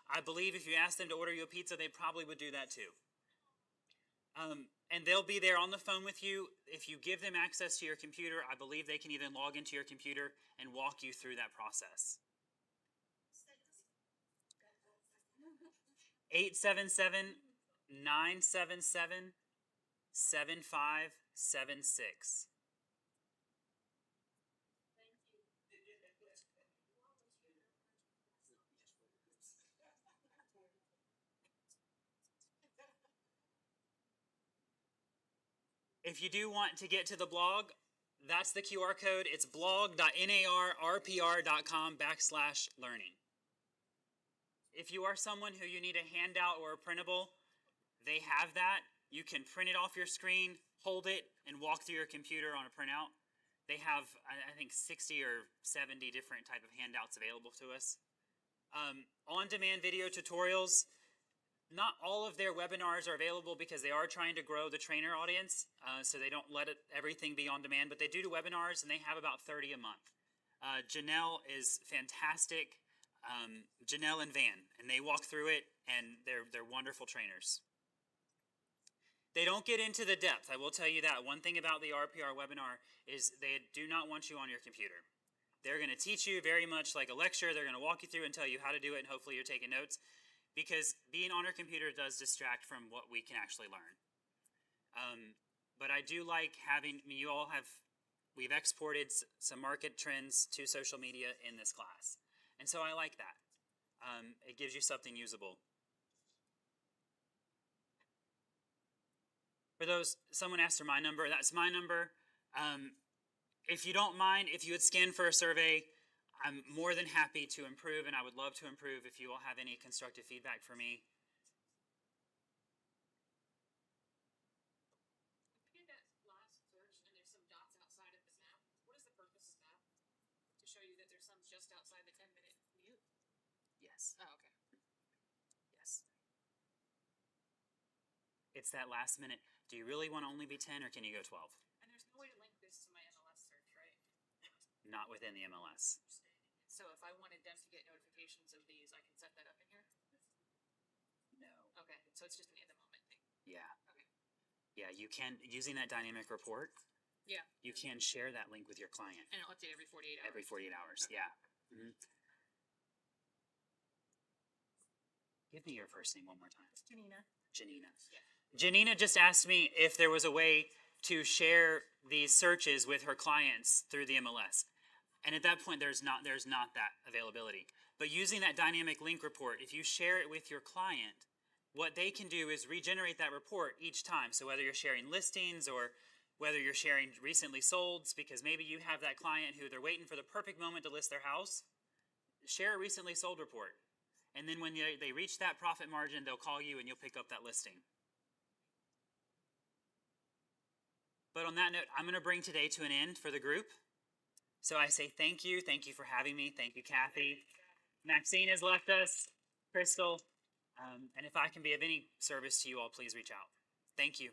[SPEAKER 1] I believe if you ask them to order you a pizza, they probably would do that too. And they'll be there on the phone with you. If you give them access to your computer, I believe they can even log into your computer and walk you through that process. 877-977-7576. If you do want to get to the blog, that's the QR code. It's blog.narrpr.com/learning. If you are someone who you need a handout or a printable, they have that. You can print it off your screen, hold it, and walk through your computer on a printout. They have, I think, 60 or 70 different type of handouts available to us. On-demand video tutorials. Not all of their webinars are available because they are trying to grow the trainer audience, so they don't let everything be on demand, but they do webinars, and they have about 30 a month. Janelle is fantastic. Janelle and Van, and they walk through it, and they're wonderful trainers. They don't get into the depth, I will tell you that. One thing about the RPR webinar is they do not want you on your computer. They're going to teach you very much like a lecture. They're going to walk you through and tell you how to do it, and hopefully you're taking notes, because being on our computer does distract from what we can actually learn. But I do like having, we've exported some market trends to social media in this class. And so I like that. It gives you something usable. For those, someone asked for my number. That's my number. If you don't mind, if you would scan for a survey, I'm more than happy to improve, and I would love to improve if you all have any constructive feedback for me.
[SPEAKER 3] If you did that last search and there's some dots outside of the map, what is the purpose of that? To show you that there's some just outside the 10-minute commute?
[SPEAKER 1] Yes.
[SPEAKER 3] Oh, okay.
[SPEAKER 1] Yes. It's that last minute. Do you really want to only be 10, or can you go 12?
[SPEAKER 3] And there's no way to link this to my MLS search, right?
[SPEAKER 1] Not within the MLS.
[SPEAKER 3] So if I wanted them to get notifications of these, I can set that up in here?
[SPEAKER 1] No.
[SPEAKER 3] Okay, so it's just an in the moment thing.
[SPEAKER 1] Yeah.
[SPEAKER 3] Okay.
[SPEAKER 1] Yeah, you can, using that dynamic report,
[SPEAKER 3] Yeah,
[SPEAKER 1] you can share that link with your client
[SPEAKER 3] and it'll update every 48 hours.
[SPEAKER 1] every 48 hours. Yeah. Mhm. Give me your first name one more time.
[SPEAKER 4] Janina.
[SPEAKER 1] Janina.
[SPEAKER 3] Yeah.
[SPEAKER 1] Janina just asked me if there was a way to share these searches with her clients through the MLS. And at that point, there's not that availability. But using that dynamic link report, if you share it with your client, what they can do is regenerate that report each time. So whether you're sharing listings or whether you're sharing recently solds, because maybe you have that client who they're waiting for the perfect moment to list their house, share a recently sold report. And then when they reach that profit margin, they'll call you and you'll pick up that listing. But on that note, I'm going to bring today to an end for the group. So I say thank you. Thank you for having me. Thank you, Kathy. Maxine has left us. Crystal. And if I can be of any service to you all, please reach out. Thank you.